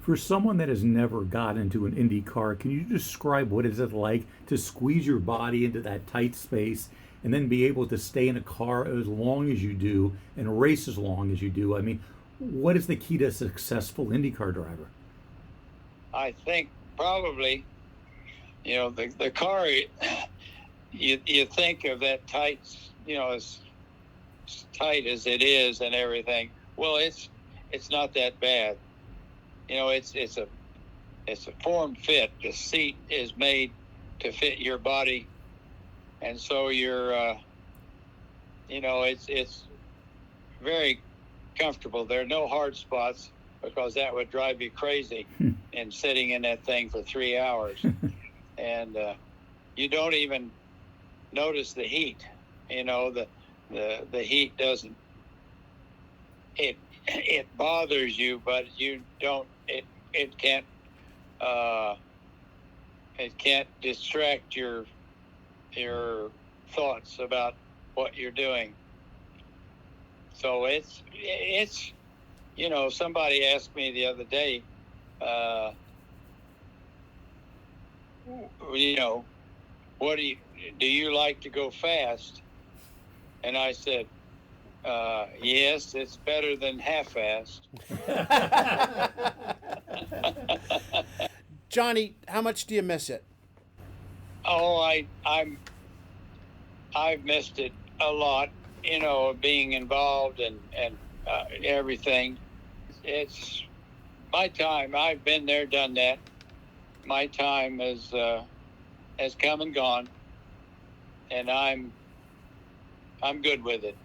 S9: For someone that has never got into an Indy car, can you describe what is it like to squeeze your body into that tight space and then be able to stay in a car as long as you do and race as long as you do? I mean, what is the key to a successful IndyCar driver?
S8: I think probably, the car, you think of that tight, as tight as it is and everything. Well, it's not that bad. It's a form fit. The seat is made to fit your body, and so you're, it's very comfortable. There are no hard spots, because that would drive you crazy and sitting in that thing for 3 hours. And you don't even notice the heat. The heat doesn't, it bothers you, but you don't, it can't distract your thoughts about what you're doing. So it's somebody asked me the other day, what do you like to go fast? And I said, yes, it's better than half fast.
S5: Johnny, how much do you miss it?
S8: Oh, I've missed it a lot, being involved and everything. It's my time. I've been there, done that. My time has come and gone, and I'm good with it,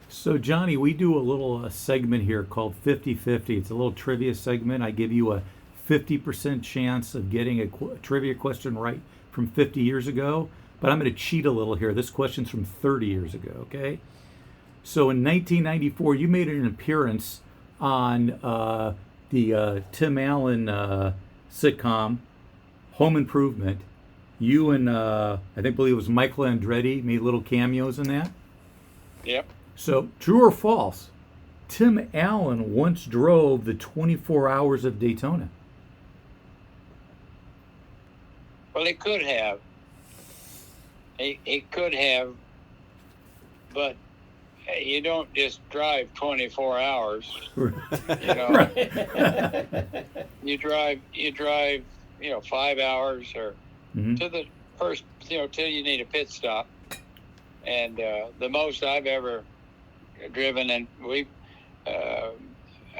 S9: So, Johnny, we do a little segment here called 50-50. It's a little trivia segment. I give you a 50% chance of getting a trivia question right from 50 years ago, but I'm going to cheat a little here. This question's from 30 years ago, okay? So in 1994, you made an appearance on the Tim Allen sitcom, Home Improvement. You and I believe it was Michael Andretti made little cameos in that.
S8: Yep.
S9: So, true or false, Tim Allen once drove the 24 Hours of Daytona.
S8: Well, he could have. He could have, but you don't just drive 24 hours. You know, you drive, 5 hours or to the first, till you need a pit stop. And the most I've ever driven, and we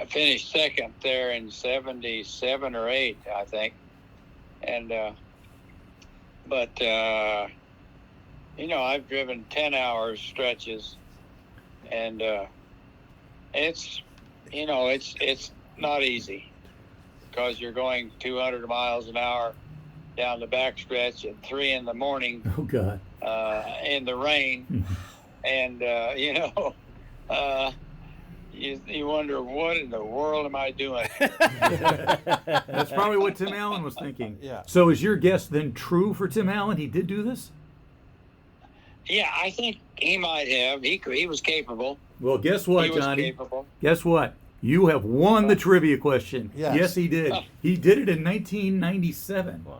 S8: finished second there in 77 or 8, I think. And but I've driven 10-hour stretches, and it's not easy because you're going 200 miles an hour down the backstretch at 3 in the morning.
S9: Oh God!
S8: In the rain, and you wonder, what in the world am I doing?
S9: That's probably what Tim Allen was thinking.
S5: Yeah.
S9: So is your guess then true for Tim Allen? He did do this?
S8: Yeah, I think he might have. He was capable.
S9: Well, guess what,
S8: He was
S9: Johnny?
S8: capable.
S9: Guess what? You have won the trivia question.
S5: Yes.
S9: He did. He did it in 1997. Wow.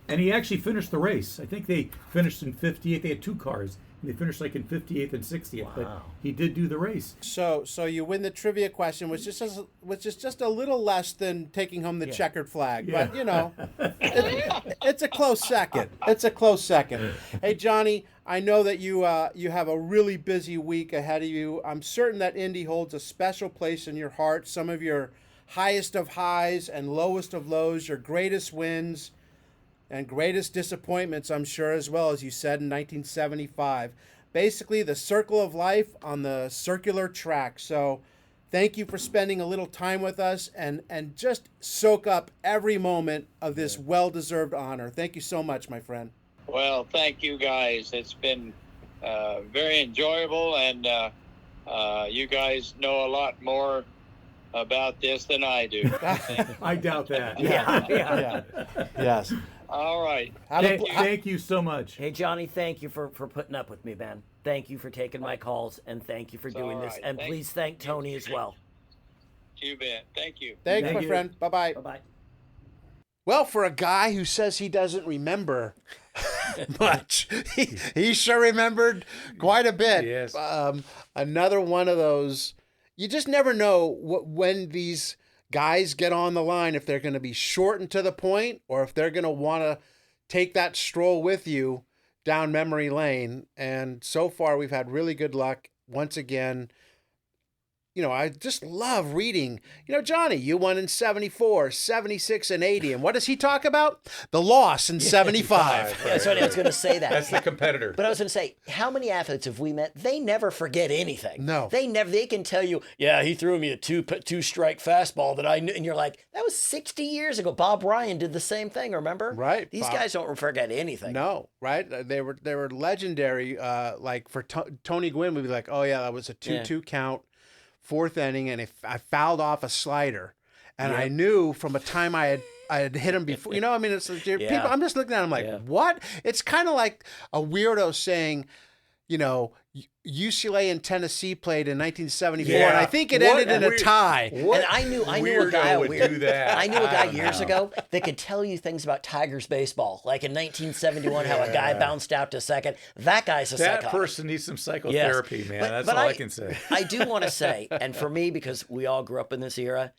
S9: And he actually finished the race. I think they finished in 58th. They had 2 cars. And they finished like in 58th and 60th. Wow. But he did do the race.
S5: So you win the trivia question, which is just a little less than taking home the checkered flag.
S9: Yeah.
S5: But it's a close second. It's a close second. Hey Johnny, I know that you have a really busy week ahead of you. I'm certain that Indy holds a special place in your heart. Some of your highest of highs and lowest of lows, your greatest wins and greatest disappointments, I'm sure, as well, as you said, in 1975. Basically, the circle of life on the circular track. So thank you for spending a little time with us and just soak up every moment of this well-deserved honor. Thank you so much, my friend.
S8: Well, thank you guys. It's been very enjoyable, and you guys know a lot more about this than I do.
S9: I doubt that.
S5: Yeah. Yes.
S8: All right.
S9: Thank you so much.
S7: Hey, Johnny, thank you for putting up with me, man. Thank you for taking my calls, and thank you for doing this.
S8: right.
S7: And please thank Tony as well.
S8: You bet. Thank you.
S5: Thanks,
S9: Thank
S5: my
S9: you.
S5: friend. Bye-bye.
S7: Bye-bye.
S5: Well, for a guy who says he doesn't remember much, he sure remembered quite a bit.
S6: Yes.
S5: Another one of those, you just never know when these guys get on the line, if they're going to be short and to the point, or if they're going to want to take that stroll with you down memory lane. And so far, we've had really good luck. Once again, I just love reading. Johnny, you won in 74, 76, and 80. And what does he talk about? The loss in 75.
S7: That's what I was going to say that.
S6: That's the competitor.
S7: But I was going to say, how many athletes have we met? They never forget anything.
S5: No.
S7: They can tell you, yeah, he threw me a two-strike fastball that I knew. And you're like, that was 60 years ago. Bob Ryan did the same thing, remember?
S5: Right.
S7: These guys don't forget anything.
S5: No, right? They were legendary. Like for Tony Gwynn, we'd be like, oh, yeah, that was a 2-2 count. 4th inning, and I fouled off a slider, and I knew from a time I had hit him before. It's like, people. I'm just looking at him like, what? It's kind of like a weirdo saying, UCLA and Tennessee played in 1974, and I think it ended in a tie.
S7: And I knew a guy
S6: do that?
S7: I knew a guy years ago that could tell you things about Tigers baseball, like in 1971, how a guy bounced out to second. That guy's a
S6: That
S7: psychotic.
S6: person needs some psychotherapy, man. That's all I can say.
S7: I do want to say, and for me, because we all grew up in this era,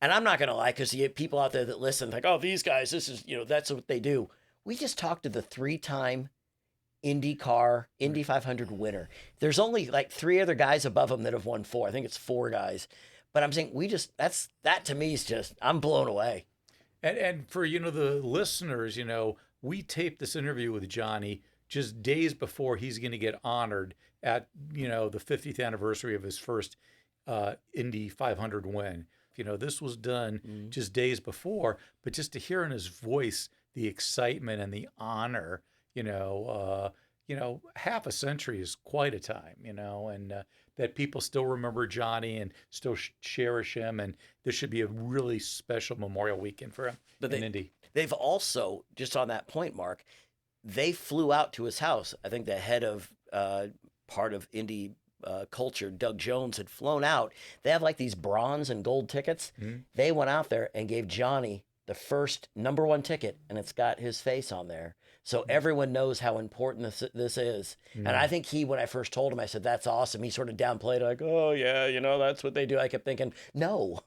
S7: and I'm not going to lie, because you have people out there that listen, like, oh, these guys, this is, that's what they do. We just talked to the 3-time Indy 500 winner. There's only like 3 other guys above him that have won 4. I think it's 4 guys. But I'm saying that to me is just, I'm blown away.
S6: And for, the listeners, we taped this interview with Johnny just days before he's going to get honored at, the 50th anniversary of his first Indy 500 win. This was done just days before, but just to hear in his voice the excitement and the honor, half a century is quite a time, and that people still remember Johnny and still cherish him. And there should be a really special Memorial Weekend for him in Indy.
S7: They've also, just on that point, Mark, they flew out to his house. I think the head of part of Indy culture, Doug Jones, had flown out. They have like these bronze and gold tickets. They went out there and gave Johnny the first #1 ticket, and it's got his face on there. So everyone knows how important this is. And I think when I first told him, I said, that's awesome. He sort of downplayed, like, oh, yeah, that's what they do. I kept thinking, no,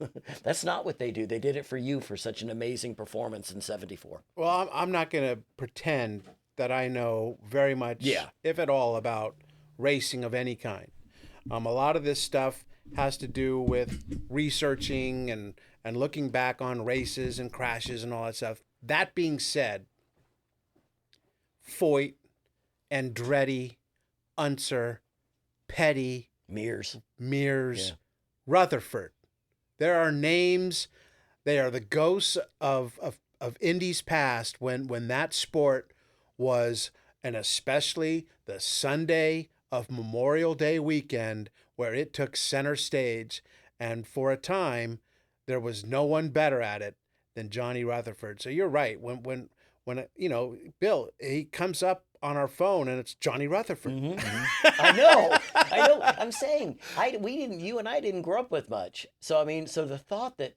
S7: that's not what they do. They did it for you for such an amazing performance in '74.
S5: Well, I'm not going to pretend that I know very much, if at all, about racing of any kind. A lot of this stuff has to do with researching and looking back on races and crashes and all that stuff. That being said, Foyt, Andretti, Unser, Petty,
S7: Mears,
S5: Rutherford. There are names. They are the ghosts of Indy's past when that sport was, and especially the Sunday of Memorial Day weekend, where it took center stage. And for a time, there was no one better at it than Johnny Rutherford. So you're right. When Bill, he comes up on our phone and it's Johnny Rutherford.
S7: I know. I'm saying you and I didn't grow up with much. So so the thought that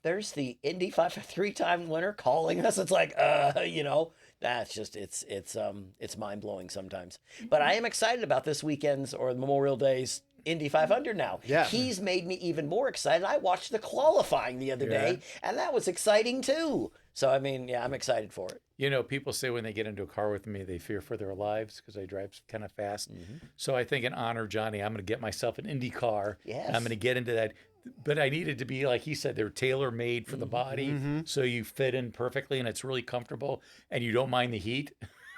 S7: there's the Indy 500 3-time winner calling us, it's like, that's just it's mind blowing sometimes. But I am excited about this weekend's or Memorial Day's Indy 500 now.
S5: Yeah.
S7: He's made me even more excited. I watched the qualifying the other day, and that was exciting too. So, I'm excited for it.
S6: People say when they get into a car with me, they fear for their lives because I drive kind of fast. So I think in honor of Johnny, I'm going to get myself an Indy car.
S7: Yes.
S6: I'm going to get into that. But I need it to be, like he said, they're tailor-made for the body. So you fit in perfectly and it's really comfortable and you don't mind the heat.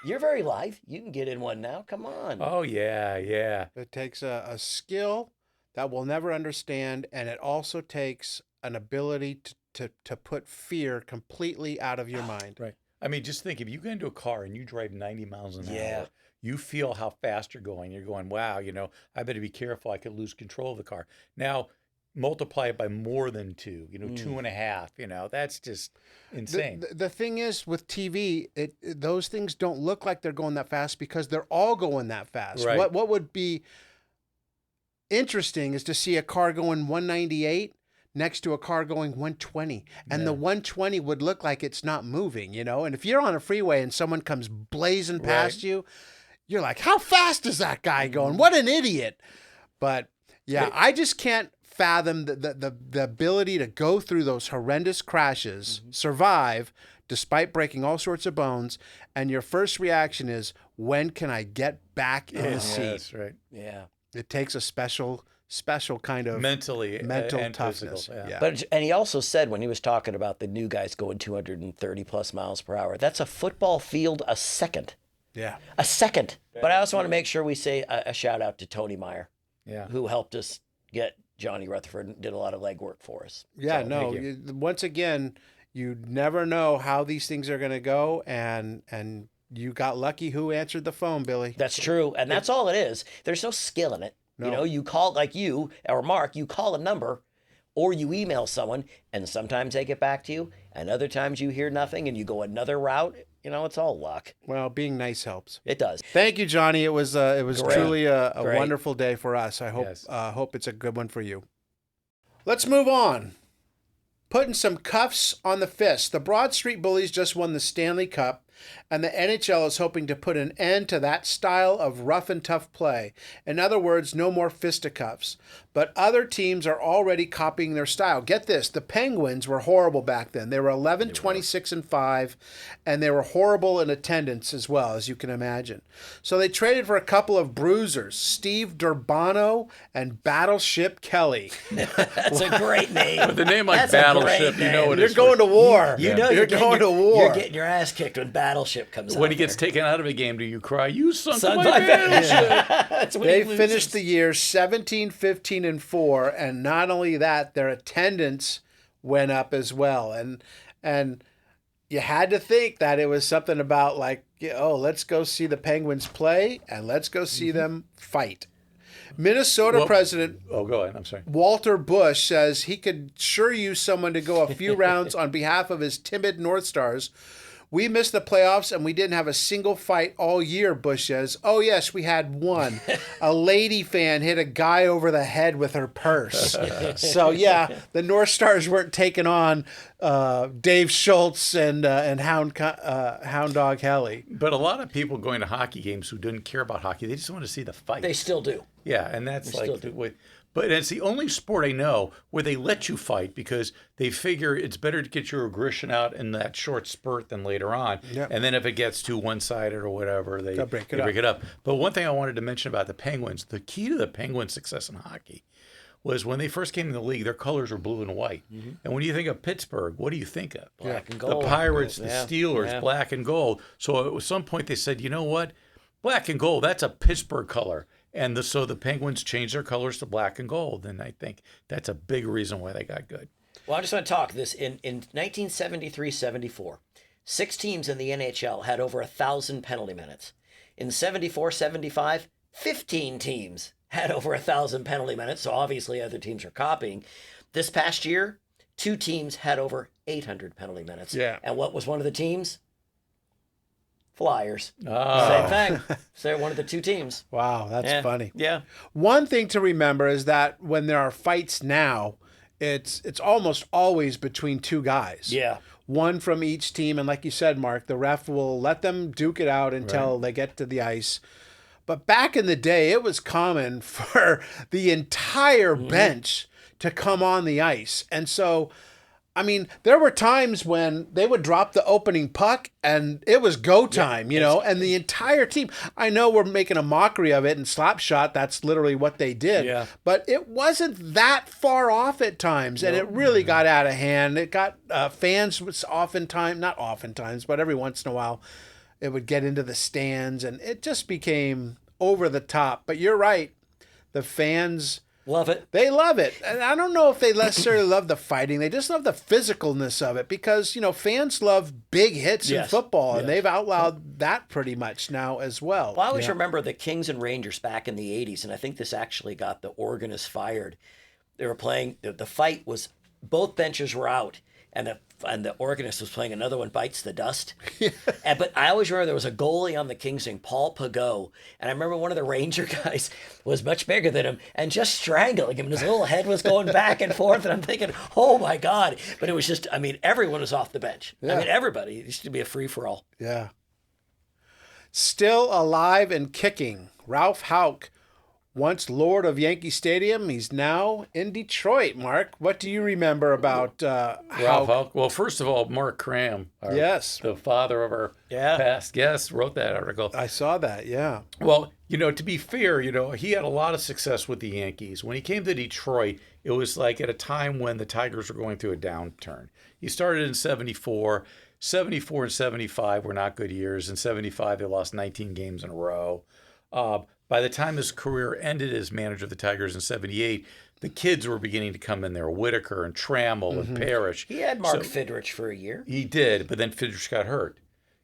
S7: You're very live. You can get in one now. Come on.
S6: Oh, yeah.
S5: It takes a skill that we'll never understand, and it also takes an ability to put fear completely out of your mind.
S6: Right. Just think, if you get into a car and you drive 90 miles an hour, you feel how fast you're going. You're going, wow, I better be careful. I could lose control of the car. Now, multiply it by more than 2, 2.5, that's just insane.
S5: The thing is with TV, those things don't look like they're going that fast because they're all going that fast.
S6: Right.
S5: What would be interesting is to see a car going 198 next to a car going 120, and the 120 would look like it's not moving, and if you're on a freeway and someone comes blazing past you, you're like, how fast is that guy going? What an idiot. But I just can't fathom the ability to go through those horrendous crashes, survive despite breaking all sorts of bones, and your first reaction is, when can I get back in the seat?
S6: That's right.
S7: Yeah.
S5: It takes a special kind of mental
S6: and
S5: toughness.
S6: physical,
S7: But he also said when he was talking about the new guys going 230 plus miles per hour, that's a football field a second.
S5: Yeah.
S7: A second. But I also want to make sure we say a shout out to Tony Meyer, who helped us get Johnny Rutherford and did a lot of legwork for us.
S5: Yeah,
S7: So,
S5: once again, you never know how these things are going to go, and you got lucky who answered the phone, Billy.
S7: That's true. And that's all it is. There's no skill in it.
S5: No.
S7: You call, like you or Mark, you call a number or you email someone, and sometimes they get back to you, and other times you hear nothing and you go another route. It's all luck.
S5: Well, being nice helps.
S7: It does.
S5: Thank you, Johnny. It was
S7: Great.
S5: truly a
S7: Great.
S5: wonderful day for us. I hope
S6: Yes.
S5: hope it's a good one for you. Let's move on. Putting some cuffs on the fists. The Broad Street Bullies just won the Stanley Cup, and the NHL is hoping to put an end to that style of rough and tough play. In other words, no more fisticuffs. But other teams are already copying their style. Get this, the Penguins were horrible back then. They were 11-26-5, and they were horrible in attendance as well, as you can imagine. So they traded for a couple of bruisers, Steve Durbano and Battleship Kelly.
S7: That's a great name.
S6: With a name like
S7: That's a
S6: Battleship,
S7: great
S6: you know
S7: name.
S6: it
S5: You're
S6: is.
S5: going to war.
S7: You know
S5: you're going to war.
S7: You're getting your ass kicked when Battleship comes out.
S6: When he gets taken out of a game, do you cry, you sunk
S7: Son
S6: my
S7: of a
S6: battleship?
S7: That's when
S5: They
S7: he loses.
S5: finished the year 17-15-4, and not only that, their attendance went up as well. And you had to think that it was something about like, let's go see the Penguins play and let's go see them fight. Minnesota President
S6: Oh, go ahead. I'm sorry.
S5: Walter Bush says he could sure use someone to go a few rounds on behalf of his timid North Stars We missed the playoffs and we didn't have a single fight all year, Bush says. Oh, yes, we had one. A lady fan hit a guy over the head with her purse. So, yeah, the North Stars weren't taking on Dave Schultz and Hound Dog Helly.
S6: But a lot of people going to hockey games who didn't care about hockey, they just want to see the fight.
S7: They still do.
S6: Yeah, and that's
S7: They still do.
S6: But it's the only sport I know where they let you fight because they figure it's better to get your aggression out in that short spurt than later on.
S5: Yep.
S6: And then if it gets too one-sided or whatever, they
S5: break
S6: it up. But one thing I wanted to mention about the Penguins, the key to the Penguins' success in hockey was when they first came in the league, their colors were blue and white. Mm-hmm. And when you think of Pittsburgh, what do you think of?
S7: Black and gold.
S6: The Pirates, the
S7: Yeah.
S6: Steelers,
S7: Yeah.
S6: black and gold. So at some point they said, you know what? Black and gold, that's a Pittsburgh color. And so the Penguins changed their colors to black and gold. And I think that's a big reason why they got good.
S7: Well, I just want to talk this. In 1973-74, 6 teams in the NHL had over 1,000 penalty minutes. In 74-75, 15 teams had over 1,000 penalty minutes. So obviously other teams are copying. This past year, 2 teams had over 800 penalty minutes.
S5: Yeah.
S7: And what was one of the teams? Flyers.
S6: Oh.
S7: Same thing. So they're one of the 2 teams.
S5: Wow, that's
S7: Yeah.
S5: funny.
S7: Yeah.
S5: One thing to remember is that when there are fights now, it's almost always between 2 guys.
S7: Yeah.
S5: One from each team, and like you said, Mark, the ref will let them duke it out until they get to the ice. But back in the day, it was common for the entire bench to come on the ice. And so, I mean, there were times when they would drop the opening puck and it was go time, you know, and the entire team. I know we're making a mockery of it and slap shot. That's literally what they did.
S6: Yeah.
S5: But it wasn't that far off at times, and it really got out of hand. It got fans was not oftentimes, but every once in a while, it would get into the stands, and it just became over the top. But you're right, the fans.
S7: Love it.
S5: They love it. And I don't know if they necessarily love the fighting. They just love the physicalness of it because, you know, fans love big hits in football, and they've outlawed that pretty much now as well.
S7: Well, I always remember the Kings and Rangers back in the 80s, and I think this actually got the organist fired. They were playing, the fight was, both benches were out, and the organist was playing Another One Bites the Dust. But I always remember there was a goalie on the Kings named Paul Pagot, and I remember one of the Ranger guys was much bigger than him and just strangling him, and his little head was going back and forth, and I'm thinking, oh my God. But it was just, I mean, everyone was off the bench.
S5: Yeah.
S7: I mean, everybody. It used to be a free-for-all.
S5: Yeah. Still alive and kicking, Ralph Houck. Once Lord of Yankee Stadium, he's now in Detroit. Mark, what do you remember about
S6: Ralph Houck? Well, first of all, Mark Cram, the father of our past guest, wrote that article.
S5: I saw that, yeah.
S6: Well, you know, to be fair, you know, he had a lot of success with the Yankees. When he came to Detroit, it was like at a time when the Tigers were going through a downturn. He started in 74. 74 and 75 were not good years. In 75, they lost 19 games in a row. By the time his career ended as manager of the Tigers in 78, the kids were beginning to come in there, Whitaker and Trammell and Parrish.
S7: He had Mark Fidrich for a year.
S6: He did, but then Fidrich got hurt.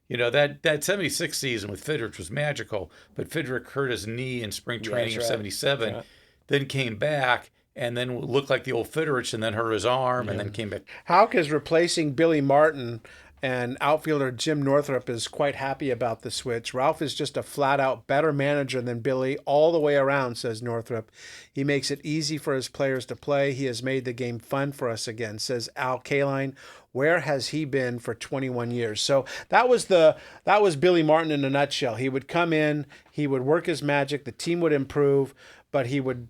S6: You know, that 76 season with Fidrich was magical, but Fidrich hurt his knee in spring training of 77, then came back, and then looked like the old Fidrich, and then hurt his arm, and then came back.
S5: Houck is replacing Billy Martin, and outfielder Jim Northrup is quite happy about the switch. Ralph is just a flat-out better manager than Billy all the way around, says Northrup. He makes it easy for his players to play. He has made the game fun for us again, says Al Kaline. Where has he been for 21 years? So that was Billy Martin in a nutshell. He would come in, he would work his magic, the team would improve, but he would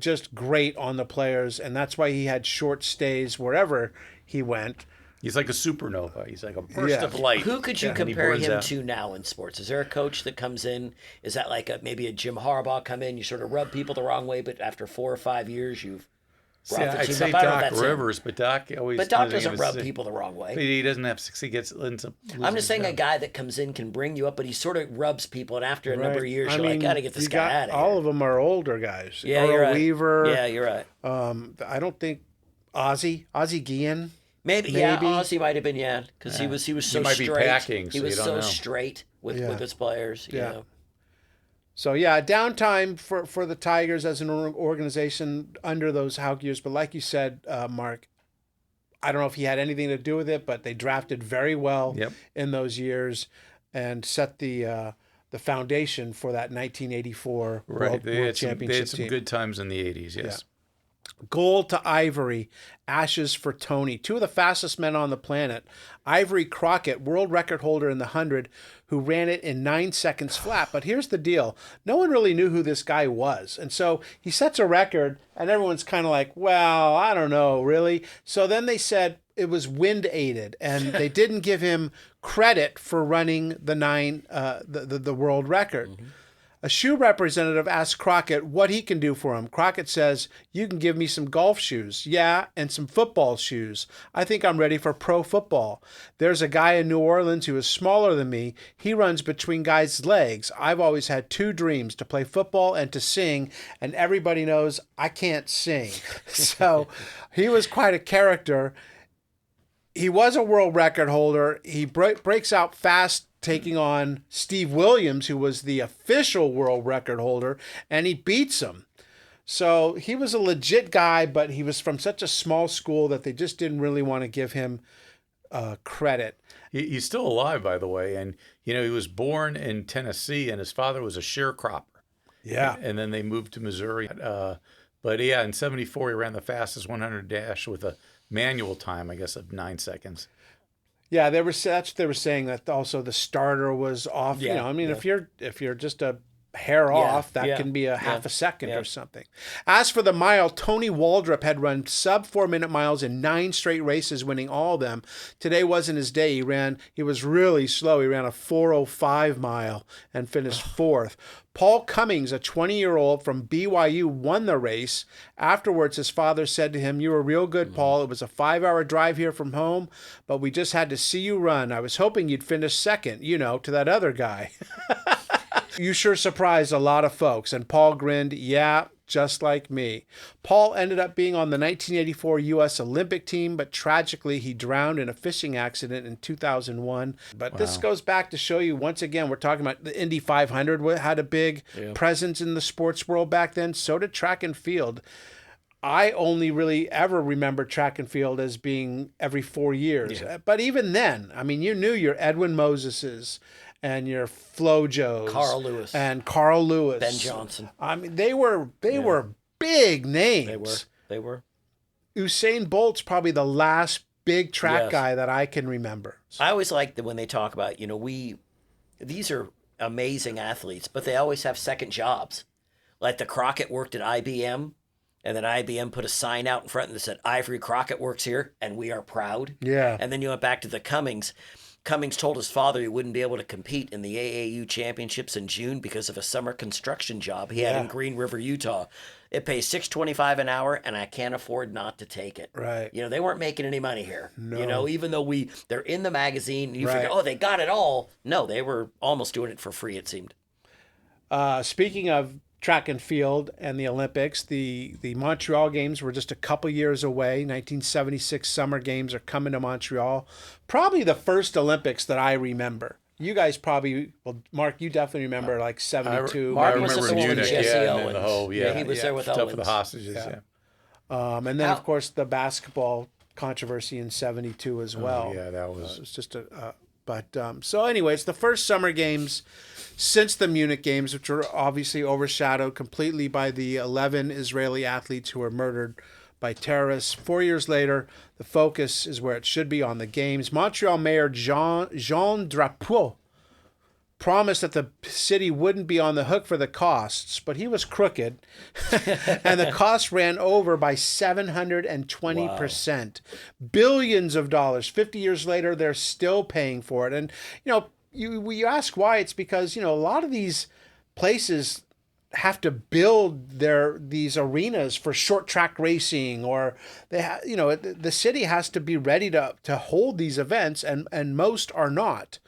S5: just grate on the players, and that's why he had short stays wherever he went.
S6: He's like a supernova. He's like a burst of light.
S7: Who could you compare him to now in sports? Is there a coach that comes in? Is that like maybe a Jim Harbaugh come in? You sort of rub people the wrong way, but after 4 or 5 years, you've brought the
S6: I'd
S7: team
S6: say
S7: up. I don't know if
S6: Doc
S7: that's
S6: Rivers, but Doc always.
S7: But Doc doesn't rub people the wrong way.
S6: But he doesn't have success. He gets into.
S7: I'm just saying a guy that comes in can bring you up, but he sort of rubs people, and after a number of years, you're like, gotta get this guy out of here.
S5: All of them are older guys.
S7: Yeah,
S5: Earl
S7: you're right.
S5: Weaver.
S7: Yeah, you're right.
S5: I don't think Ozzie Guillen.
S7: Maybe. Yeah, Ozzie might have been, because he was so
S6: might
S7: straight.
S6: Be packing,
S7: he
S6: so
S7: was
S6: you don't
S7: so
S6: know.
S7: straight with his players. You know.
S5: So downtime for the Tigers as an organization under those Houck years. But like you said, Mark, I don't know if he had anything to do with it, but they drafted very well in those years and set the foundation for that 1984 World Championship
S6: They had some
S5: team.
S6: good times in the 80s, yes.
S5: Yeah. Gold to Ivory, ashes for Tony. Two of the fastest men on the planet. Ivory Crockett, world record holder in the 100, who ran it in 9 seconds flat. But here's the deal. No one really knew who this guy was. And so he sets a record, and everyone's kind of like, well, I don't know, really? So then they said it was wind aided, and they didn't give him credit for running the world record. Mm-hmm. A shoe representative asked Crockett what he can do for him. Crockett says, you can give me some golf shoes. Yeah, and some football shoes. I think I'm ready for pro football. There's a guy in New Orleans who is smaller than me. He runs between guys' legs. I've always had two dreams, to play football and to sing, and everybody knows I can't sing. So he was quite a character. He was a world record holder. He breaks out fast, taking on Steve Williams, who was the official world record holder, and he beats him. So he was a legit guy, but he was from such a small school that they just didn't really want to give him credit.
S6: He's still alive, by the way, and he was born in Tennessee, and his father was a sharecropper.
S5: Yeah.
S6: And then they moved to Missouri. But yeah, in 74, he ran the fastest 100 dash with a manual time, I guess, of 9 seconds.
S5: Yeah, they were saying that also the starter was off.
S7: Yeah,
S5: if you're just a hair off, that can be a half a second or something. As for the mile, Tony Waldrop had run sub 4 minute miles in 9 straight races, winning all of them. Today wasn't his day. He was really slow. He ran a 4:05 mile and finished fourth. Paul Cummings, a 20-year-old from BYU, won the race. Afterwards, his father said to him, "You were real good, Paul. It was a 5-hour drive here from home, but we just had to see you run. I was hoping you'd finish second, to that other guy." You sure surprised a lot of folks. And Paul grinned, yeah, just like me. Paul ended up being on the 1984 U.S. Olympic team, but tragically he drowned in a fishing accident in 2001. But this goes back to show you, once again, we're talking about the Indy 500 had a big presence in the sports world back then. So did track and field. I only really ever remember track and field as being every 4 years. Yeah. But even then, you knew your Edwin Moseses and your Flo Joes,
S7: Carl Lewis,
S5: Ben
S7: Johnson.
S5: They were big names.
S7: They were.
S5: Usain Bolt's probably the last big track guy that I can remember.
S7: I always like that when they talk about, these are amazing athletes, but they always have second jobs. Like the Crockett worked at IBM, and then IBM put a sign out in front that said, "Ivory Crockett works here, and we are proud."
S5: Yeah.
S7: And then you went back to the Cummings. Cummings told his father he wouldn't be able to compete in the AAU championships in June because of a summer construction job he had in Green River, Utah. It pays $6.25 an hour, and I can't afford not to take it.
S5: Right.
S7: They weren't making any money here.
S5: No.
S7: Even though they're in the magazine, you figure, they got it all. No, they were almost doing it for free, it seemed.
S5: Speaking of track and field and the Olympics, the Montreal Games were just a couple years away. 1976 Summer Games are coming to Montreal. Probably the first Olympics that I remember. You guys probably, Mark, you definitely remember like 72.
S6: Mark was in Munich,
S7: Jesse
S6: and then the whole,
S7: he was there with
S6: stuff
S7: Owens.
S6: for the hostages,
S5: And then, of course, the basketball controversy in 72 as well.
S6: That was...
S5: it was just so anyway, it's the first Summer Games since the Munich Games, which were obviously overshadowed completely by the 11 Israeli athletes who were murdered by terrorists. 4 years later, the focus is where it should be, on the Games. Montreal Mayor Jean Drapeau promised that the city wouldn't be on the hook for the costs, but he was crooked, and the costs ran over by 720%. Billions of dollars. 50 years later, they're still paying for it. And, you ask why. It's because, a lot of these places have to build these arenas for short track racing, or the city has to be ready to hold these events, and most are not.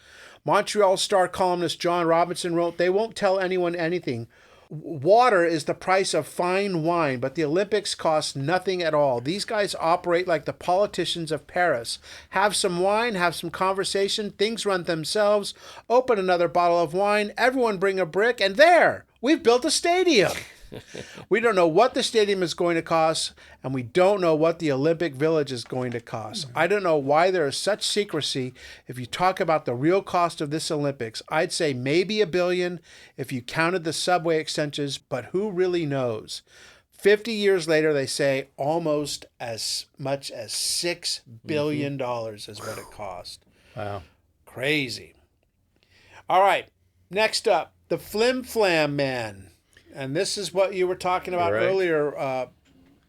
S5: Montreal Star columnist John Robinson wrote, "They won't tell anyone anything. Water is the price of fine wine, but the Olympics cost nothing at all. These guys operate like the politicians of Paris. Have some wine, have some conversation, things run themselves. Open another bottle of wine, everyone bring a brick, and there, we've built a stadium." We don't know what the stadium is going to cost, and we don't know what the Olympic Village is going to cost. I don't know why there is such secrecy. If you talk about the real cost of this Olympics, I'd say maybe $1 billion if you counted the subway extensions, but who really knows? 50 years later, they say almost as much as $6 billion is what it cost.
S6: Wow.
S5: Crazy. All right. Next up, the Flim Flam Man. And this is what you were talking about earlier,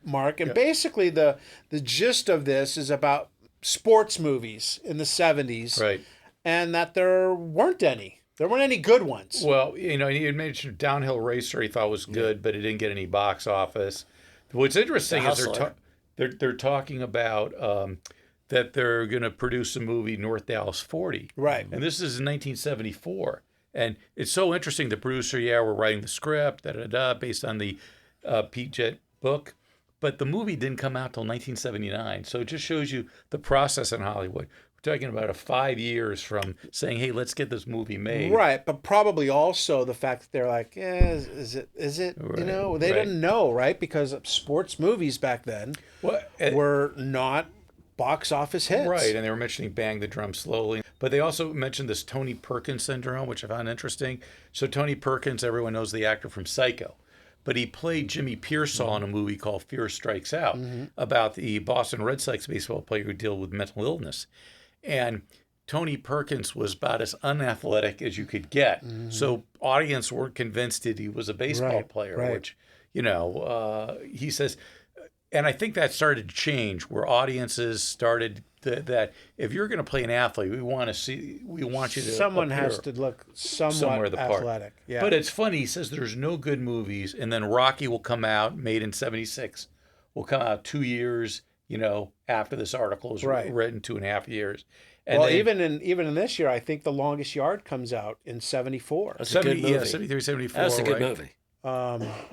S5: Mark. And basically the gist of this is about sports movies in the 70s.
S6: Right.
S5: And that there weren't any. There weren't any good ones.
S6: Well, you had mentioned Downhill Racer he thought was good, but it didn't get any box office. What's interesting is they're talking about that they're going to produce a movie, North Dallas 40.
S5: Right.
S6: And this is in 1974. And it's so interesting. The producer, we're writing the script, based on the Pete Jett book. But the movie didn't come out till 1979. So it just shows you the process in Hollywood. We're talking about 5 years from saying, hey, let's get this movie made.
S5: Right. But probably also the fact that they're like, is it?
S6: Right,
S5: They didn't know, right? Because sports movies back then were not box office hits.
S6: Right, and they were mentioning Bang the Drum Slowly. But they also mentioned this Tony Perkins syndrome, which I found interesting. So Tony Perkins, everyone knows the actor from Psycho. But he played Jimmy Pearsall in a movie called Fear Strikes Out about the Boston Red Sox baseball player who dealt with mental illness. And Tony Perkins was about as unathletic as you could get. So audience weren't convinced that he was a baseball player, which, he says... And I think that started to change, where audiences started that if you're going to play an athlete, we want you to
S5: someone has to look somewhat athletic. Yeah.
S6: But it's funny. He says there's no good movies, and then Rocky will come out, made in '76, will come out 2 years, after this article is written, 2.5 years. And
S5: even in this year, I think The Longest Yard comes out in '74.
S7: That's a good movie.
S6: Yeah, 73, 74.
S7: That's a good movie.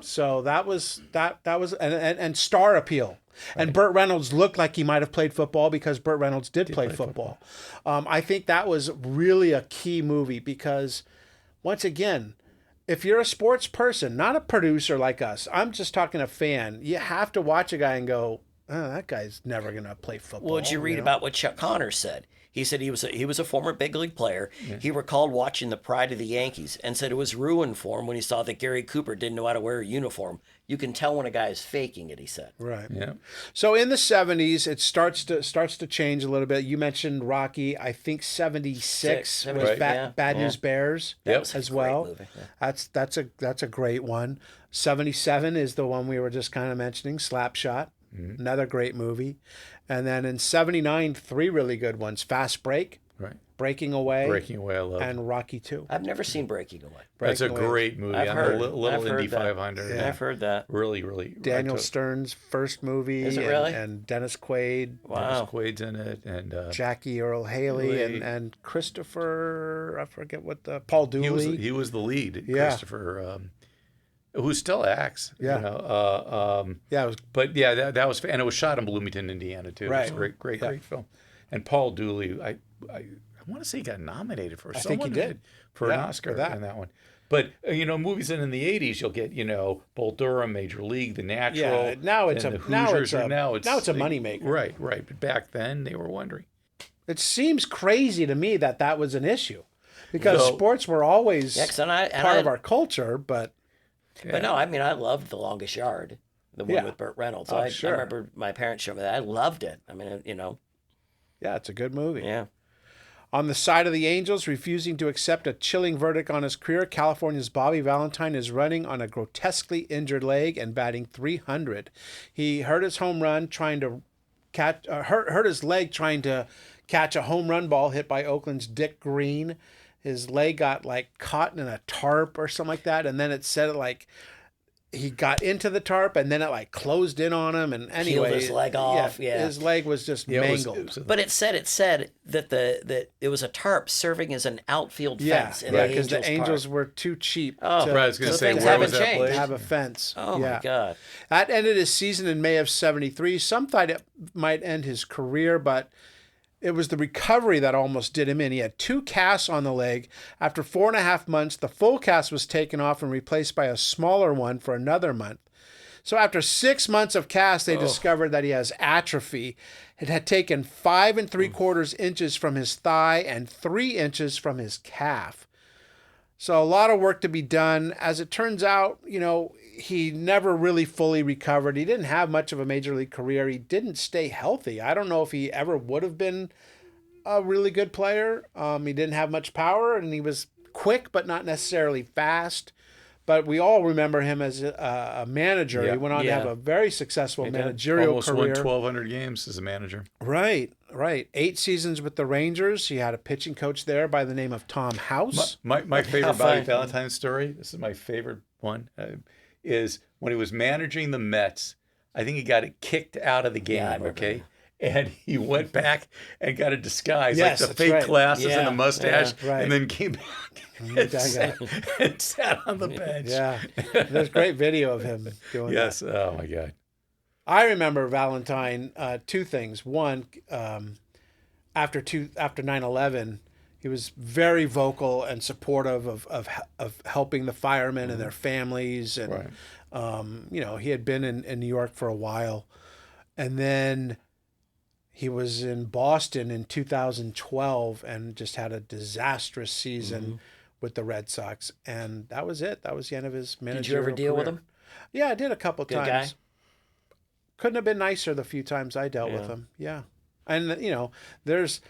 S5: So that was and star appeal. And Burt Reynolds looked like he might have played football because Burt Reynolds did play football. I think that was really a key movie because, once again, if you're a sports person, not a producer like us, I'm just talking a fan, you have to watch a guy and go, oh, that guy's never going to play football.
S7: Well, did you read about what Chuck Connors said? He said he was a former big league player. Yeah. He recalled watching the Pride of the Yankees and said it was ruined for him when he saw that Gary Cooper didn't know how to wear a uniform. You can tell when a guy is faking it, he said.
S5: Right.
S6: Yeah.
S5: So in the 70s, it starts to change a little bit. You mentioned Rocky. I think 76 was Bad News Bears as well.
S7: Movie. Yeah.
S5: That's a great one. 77 is the one we were just kind of mentioning, Slapshot. Another great movie. And then in 79, 3 really good ones. Fast Break.
S6: Right.
S5: Breaking Away.
S6: I love.
S5: And Rocky 2.
S7: I've never seen Breaking Away.
S6: That's a great movie.
S7: I've heard
S6: Little Indy
S7: that.
S6: 500.
S7: Yeah. I've heard that.
S6: Really, really.
S5: Daniel Stern's first movie.
S7: Is it really?
S5: And Dennis Quaid.
S7: Wow.
S6: Dennis Quaid's in it. And
S5: Jackie Earle Haley and Christopher, I forget Paul Dooley.
S6: He was the lead. Yeah. Christopher, who still acts.
S5: Yeah.
S6: It was, but yeah, that was, and it was shot in Bloomington, Indiana too.
S5: Right.
S6: It was a great film. And Paul Dooley, I want to say he got nominated for.
S5: I think he did
S6: for an Oscar in that one. But movies in the 80s, you'll get Bull Durham, Major League, The Natural.
S5: Yeah. Now it's a moneymaker.
S6: Right. But back then they were wondering.
S5: It seems crazy to me that was an issue, because sports were always part of our culture, but.
S7: Yeah. But no, I mean, I loved The Longest Yard, the one with Burt Reynolds. I remember my parents showing me that. I loved it. I mean,
S5: Yeah, it's a good movie.
S7: Yeah.
S5: On the side of the Angels, refusing to accept a chilling verdict on his career, California's Bobby Valentine is running on a grotesquely injured leg and batting .300. He hurt his home run trying to hurt his leg trying to catch a home run ball hit by Oakland's Dick Green. His leg got caught in a tarp or something like that, and then it said he got into the tarp and then it closed in on him, and anyway,
S7: peeled his leg off. Yeah,
S5: his leg was just mangled.
S7: But it said that that it was a tarp serving as an outfield fence.
S5: Because the Angels were too cheap.
S6: I was going to say,
S7: things
S6: where
S7: haven't
S6: was that
S7: changed.
S6: place?
S5: To have a fence.
S7: Oh my God!
S5: That ended his season in May of '73. Some thought it might end his career, but it was the recovery that almost did him in. He had 2 casts on the leg. After 4.5 months, the full cast was taken off and replaced by a smaller one for another month. So after 6 months of cast, they discovered that he has atrophy. It had taken 5 3/4 inches from his thigh and 3 inches from his calf. So a lot of work to be done. As it turns out, he never really fully recovered. He didn't have much of a major league career. He didn't stay healthy. I don't know if he ever would have been a really good player. He didn't have much power, and he was quick, but not necessarily fast. But we all remember him as a manager.
S6: Yeah.
S5: He went on to have a very successful managerial
S6: Almost
S5: career.
S6: won 1,200 games as a manager.
S5: Right. 8 seasons with the Rangers. He had a pitching coach there by the name of Tom House.
S6: My favorite Bobby Valentine story, this is my favorite one, is when he was managing the Mets. I think he got it kicked out of the game, okay? And he went back and got a disguise, like the fake glasses and the mustache, and then came back and sat on the bench.
S5: Yeah, there's great video of him doing that.
S6: Yes, oh my God.
S5: I remember Valentine, 2 things. One, after 9/11, he was very vocal and supportive of helping the firemen and their families. And, he had been in New York for a while. And then he was in Boston in 2012 and just had a disastrous season with the Red Sox. And that was it. That was the end of his managerial
S7: Did you ever deal
S5: career.
S7: with him?
S5: Yeah, I did a couple
S7: Good
S5: times.
S7: guy?
S5: Couldn't have been nicer the few times I dealt with him. Yeah. And, there's...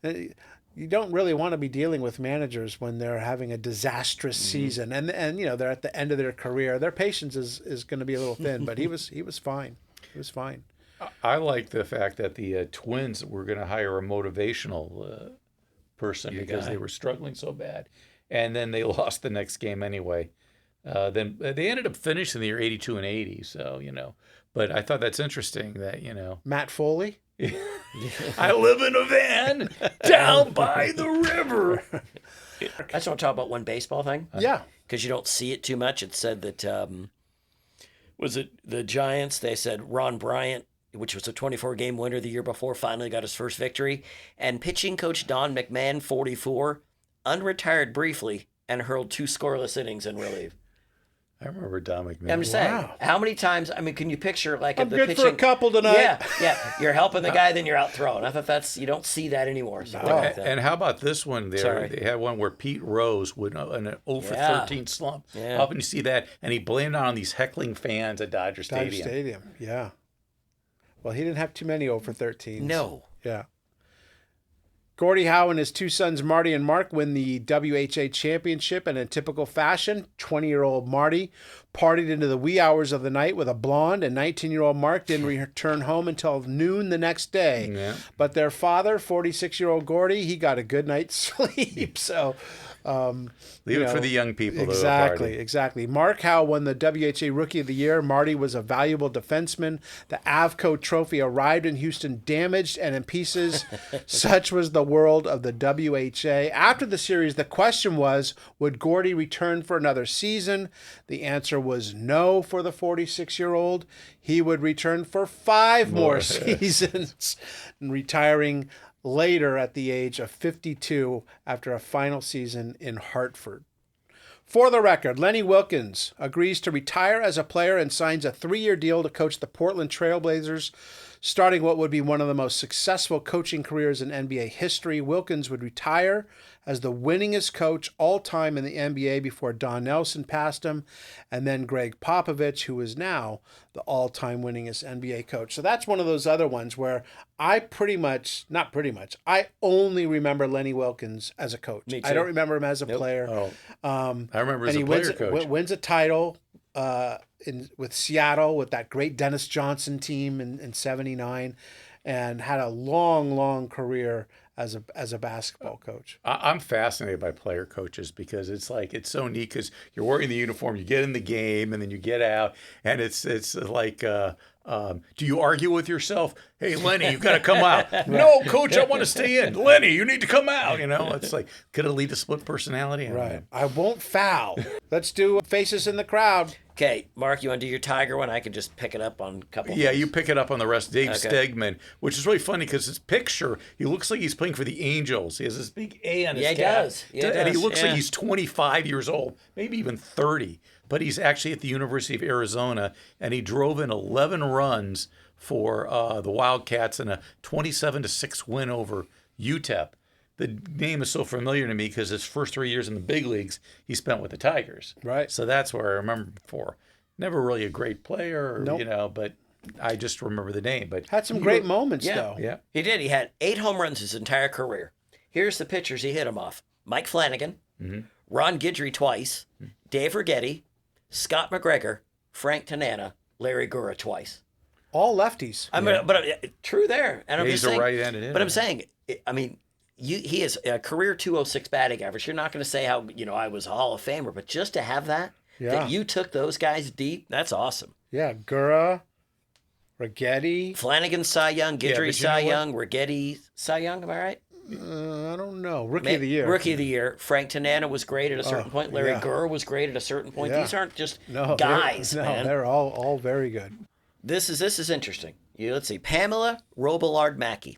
S5: you don't really want to be dealing with managers when they're having a disastrous season and they're at the end of their career. Their patience is going to be a little thin, but he was fine. He was fine.
S6: I like the fact that the Twins were going to hire a motivational person because they were struggling so bad. And then they lost the next game anyway. Then they ended up finishing the year 82-80. So, but I thought that's interesting that,
S5: Matt Foley?
S6: I live in a van down by the river.
S7: I just want to talk about one baseball thing.
S5: Yeah.
S7: Because you don't see it too much. It said that, was it the Giants? They said Ron Bryant, which was a 24-game winner the year before, finally got his first victory. And pitching coach Don McMahon, 44, unretired briefly and hurled 2 scoreless innings in relief.
S6: I remember Don McMahon.
S7: I'm just saying, how many times, can you picture
S5: I'm
S7: the
S5: good
S7: pitching?
S5: for a couple tonight.
S7: Yeah. You're helping the guy, then you're out throwing. I thought you don't see that anymore. So
S6: And how about this one there?
S7: Sorry.
S6: They had one where Pete Rose went in an 0 for 13 slump.
S7: Yeah.
S6: Up and you see that, and he blamed it on these heckling fans at Dodger Stadium.
S5: Yeah. Well, he didn't have too many 0 for 13s.
S7: No.
S5: Yeah. Gordie Howe and his 2 sons, Marty and Mark, win the WHA championship in a typical fashion. 20-year-old Marty partied into the wee hours of the night with a blonde, and 19-year-old Mark didn't return home until noon the next day.
S6: Yeah.
S5: But their father, 46-year-old Gordie, he got a good night's sleep. So...
S6: Leave it for the young people.
S5: Exactly. Mark Howe won the WHA Rookie of the Year. Marty was a valuable defenseman. The Avco Trophy arrived in Houston damaged and in pieces. Such was the world of the WHA. After the series, the question was, would Gordie return for another season? The answer was no for the 46-year-old. He would return for 5 more seasons, retiring later at the age of 52 after a final season in Hartford. For the record, Lenny Wilkens agrees to retire as a player and signs a 3-year deal to coach the Portland Trailblazers, starting what would be one of the most successful coaching careers in NBA history. Wilkens would retire as the winningest coach all time in the NBA before Don Nelson passed him, and then Greg Popovich, who is now the all-time winningest NBA coach. So that's one of those other ones where I only remember Lenny Wilkens as a coach.
S7: Me too.
S5: I don't remember him as a player.
S6: I remember as a player coach.
S5: Wins a title with Seattle with that great Dennis Johnson team in '79, and had a long career as a basketball coach.
S6: I'm fascinated by player coaches because it's so neat because you're wearing the uniform, you get in the game, and then you get out, and it's like, do you argue with yourself? Hey, Lenny, you got to come out. Right. No, coach, I want to stay in. Lenny, you need to come out. It's like, could it lead to split personality?
S5: Right. I won't foul. Let's do faces in the crowd.
S7: Okay, Mark, you want to do your Tiger one? I can just pick it up on a couple.
S6: Yeah,
S7: things.
S6: you pick it up on the rest. Dave
S7: Okay.
S6: Stegman, which is really funny because his picture, he looks like he's playing for the Angels. He has this big A on his
S7: Yeah, he
S6: cap.
S7: does. Yeah, he
S6: And he
S7: does.
S6: looks
S7: Yeah.
S6: like he's 25 years old, maybe even 30. But he's actually at the University of Arizona, and he drove in 11 runs for the Wildcats in a 27-6 win over UTEP. The name is so familiar to me because his first 3 years in the big leagues, he spent with the Tigers.
S5: Right.
S6: So that's where I remember him for. Never really a great player,
S5: Nope.
S6: but I just remember the name. But
S5: Had some great moments, though.
S6: Yeah.
S7: He did. He had 8 home runs his entire career. Here's the pitchers he hit him off: Mike Flanagan, Ron Guidry twice, Dave Righetti, Scott McGregor, Frank Tanana, Larry Gura twice.
S5: All lefties.
S7: True there. And I'm
S6: He's
S7: just
S6: a
S7: saying,
S6: right-handed hitter.
S7: but I'm saying, I mean, he has a career 206 batting average. You're not going to say how I was a Hall of Famer, but just to have that you took those guys deep, that's awesome.
S5: Yeah, Gura, Righetti.
S7: Flanagan Cy Young,
S6: Yeah,
S7: Guidry
S6: but you
S7: Cy
S6: know what?
S7: Young, Righetti Cy Young. Am I right?
S5: I don't know. Rookie of the year.
S7: Rookie of the year. Frank Tanana was great at a certain point. Larry
S5: yeah.
S7: Gura was great at a certain point.
S5: Yeah.
S7: These aren't just
S5: No,
S7: guys,
S5: they're,
S7: man.
S5: No, they're all very good.
S7: This is interesting. Let's see. Pamela Robillard Mackey.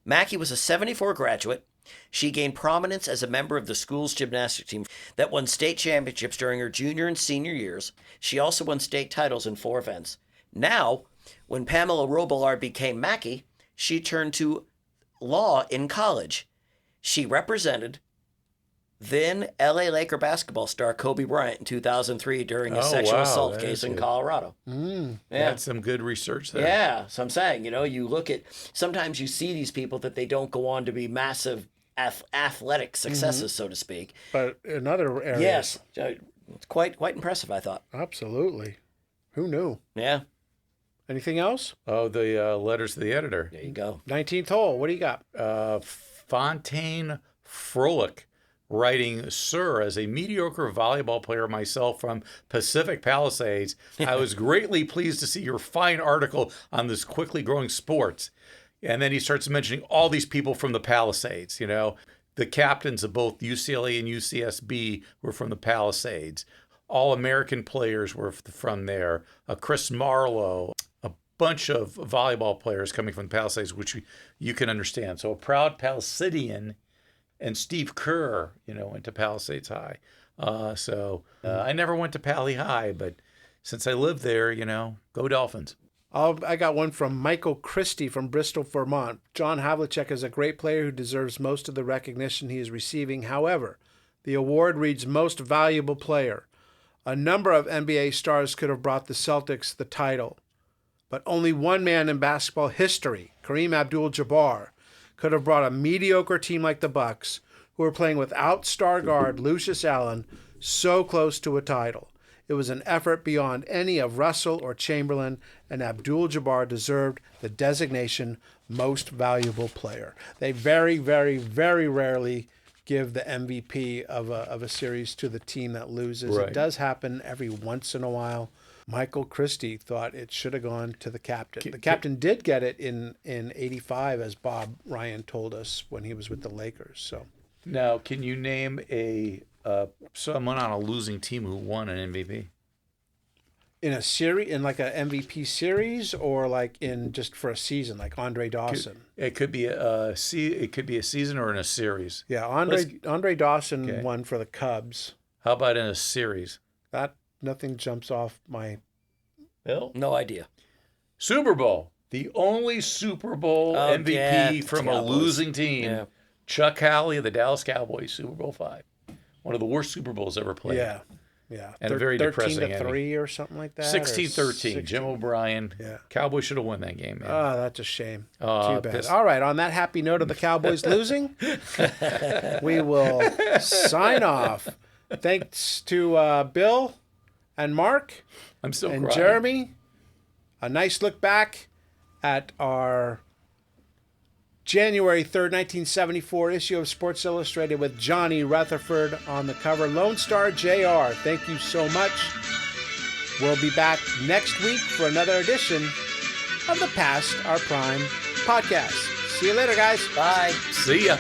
S7: Mackey was a 74 graduate. She gained prominence as a member of the school's gymnastics team that won state championships during her junior and senior years. She also won state titles in 4 events. Now, when Pamela Robillard became Mackey, she turned to law in college. She represented then LA Laker basketball star Kobe Bryant in 2003 during a sexual assault
S6: that
S7: case
S6: is
S7: in
S6: good.
S7: Colorado.
S6: That's some good research there.
S7: Yeah, so I'm saying, you look at, sometimes you see these people that they don't go on to be massive athletic successes, so to speak.
S5: But in other areas.
S7: Yes, it's quite impressive, I thought.
S5: Absolutely. Who knew?
S7: Yeah,
S5: Anything else?
S6: Oh, the letters to the editor.
S7: there you go.
S5: 19th hole. What do you got?
S6: Fontaine Froelich writing, "Sir, as a mediocre volleyball player myself from Pacific Palisades, I was greatly pleased to see your fine article on this quickly growing sport." And then he starts mentioning all these people from the Palisades, The captains of both UCLA and UCSB were from the Palisades. All American players were from there. Chris Marlowe, a bunch of volleyball players coming from the Palisades, which you can understand. So a proud Palasidian, and Steve Kerr, went to Palisades High. I never went to Pali High, but since I lived there, go Dolphins.
S5: I got one from Michael Christie from Bristol, Vermont. John Havlicek is a great player who deserves most of the recognition he is receiving. However, the award reads Most Valuable Player. A number of NBA stars could have brought the Celtics the title, but only one man in basketball history, Kareem Abdul-Jabbar, could have brought a mediocre team like the Bucks, who were playing without star guard Lucius Allen, so close to a title. It was an effort beyond any of Russell or Chamberlain, and Abdul-Jabbar deserved the designation Most Valuable Player. They very, very, very rarely give the MVP of a series to the team that loses.
S6: Right.
S5: It does happen every once in a while. Michael Christie thought it should have gone to the captain. The captain did get it in 85, as Bob Ryan told us when he was with the Lakers. So
S6: Now, can you name someone on a losing team who won an MVP?
S5: in a series, in like a MVP series, or like in just for a season, like Andre Dawson.
S6: It could be a season or in a series.
S5: Yeah, Andre Dawson won for the Cubs.
S6: How about in a series?
S5: That nothing jumps off my.
S6: Bill?
S7: No idea.
S6: Super Bowl. The only Super Bowl MVP from a
S7: Cowboys.
S6: losing team.
S7: Yeah.
S6: Chuck Howley of the Dallas Cowboys, Super Bowl 5. One of the worst Super Bowls ever played.
S5: Yeah.
S6: And very depressing
S5: 13-3 or something like that.
S6: 16-13. Jim O'Brien.
S5: Yeah.
S6: Cowboys should have won that game, man.
S5: Oh, that's a shame.
S6: Oh,
S5: Too bad.
S6: pissed.
S5: All right, on that happy note of the Cowboys losing, we will sign off. Thanks to Bill and Mark
S6: I'm still
S5: and
S6: crying.
S5: Jeremy. A nice look back at our January 3rd, 1974 issue of Sports Illustrated with Johnny Rutherford on the cover. Lone Star JR, thank you so much. We'll be back next week for another edition of the Past Our Prime podcast. See you later, guys.
S7: Bye.
S6: See ya.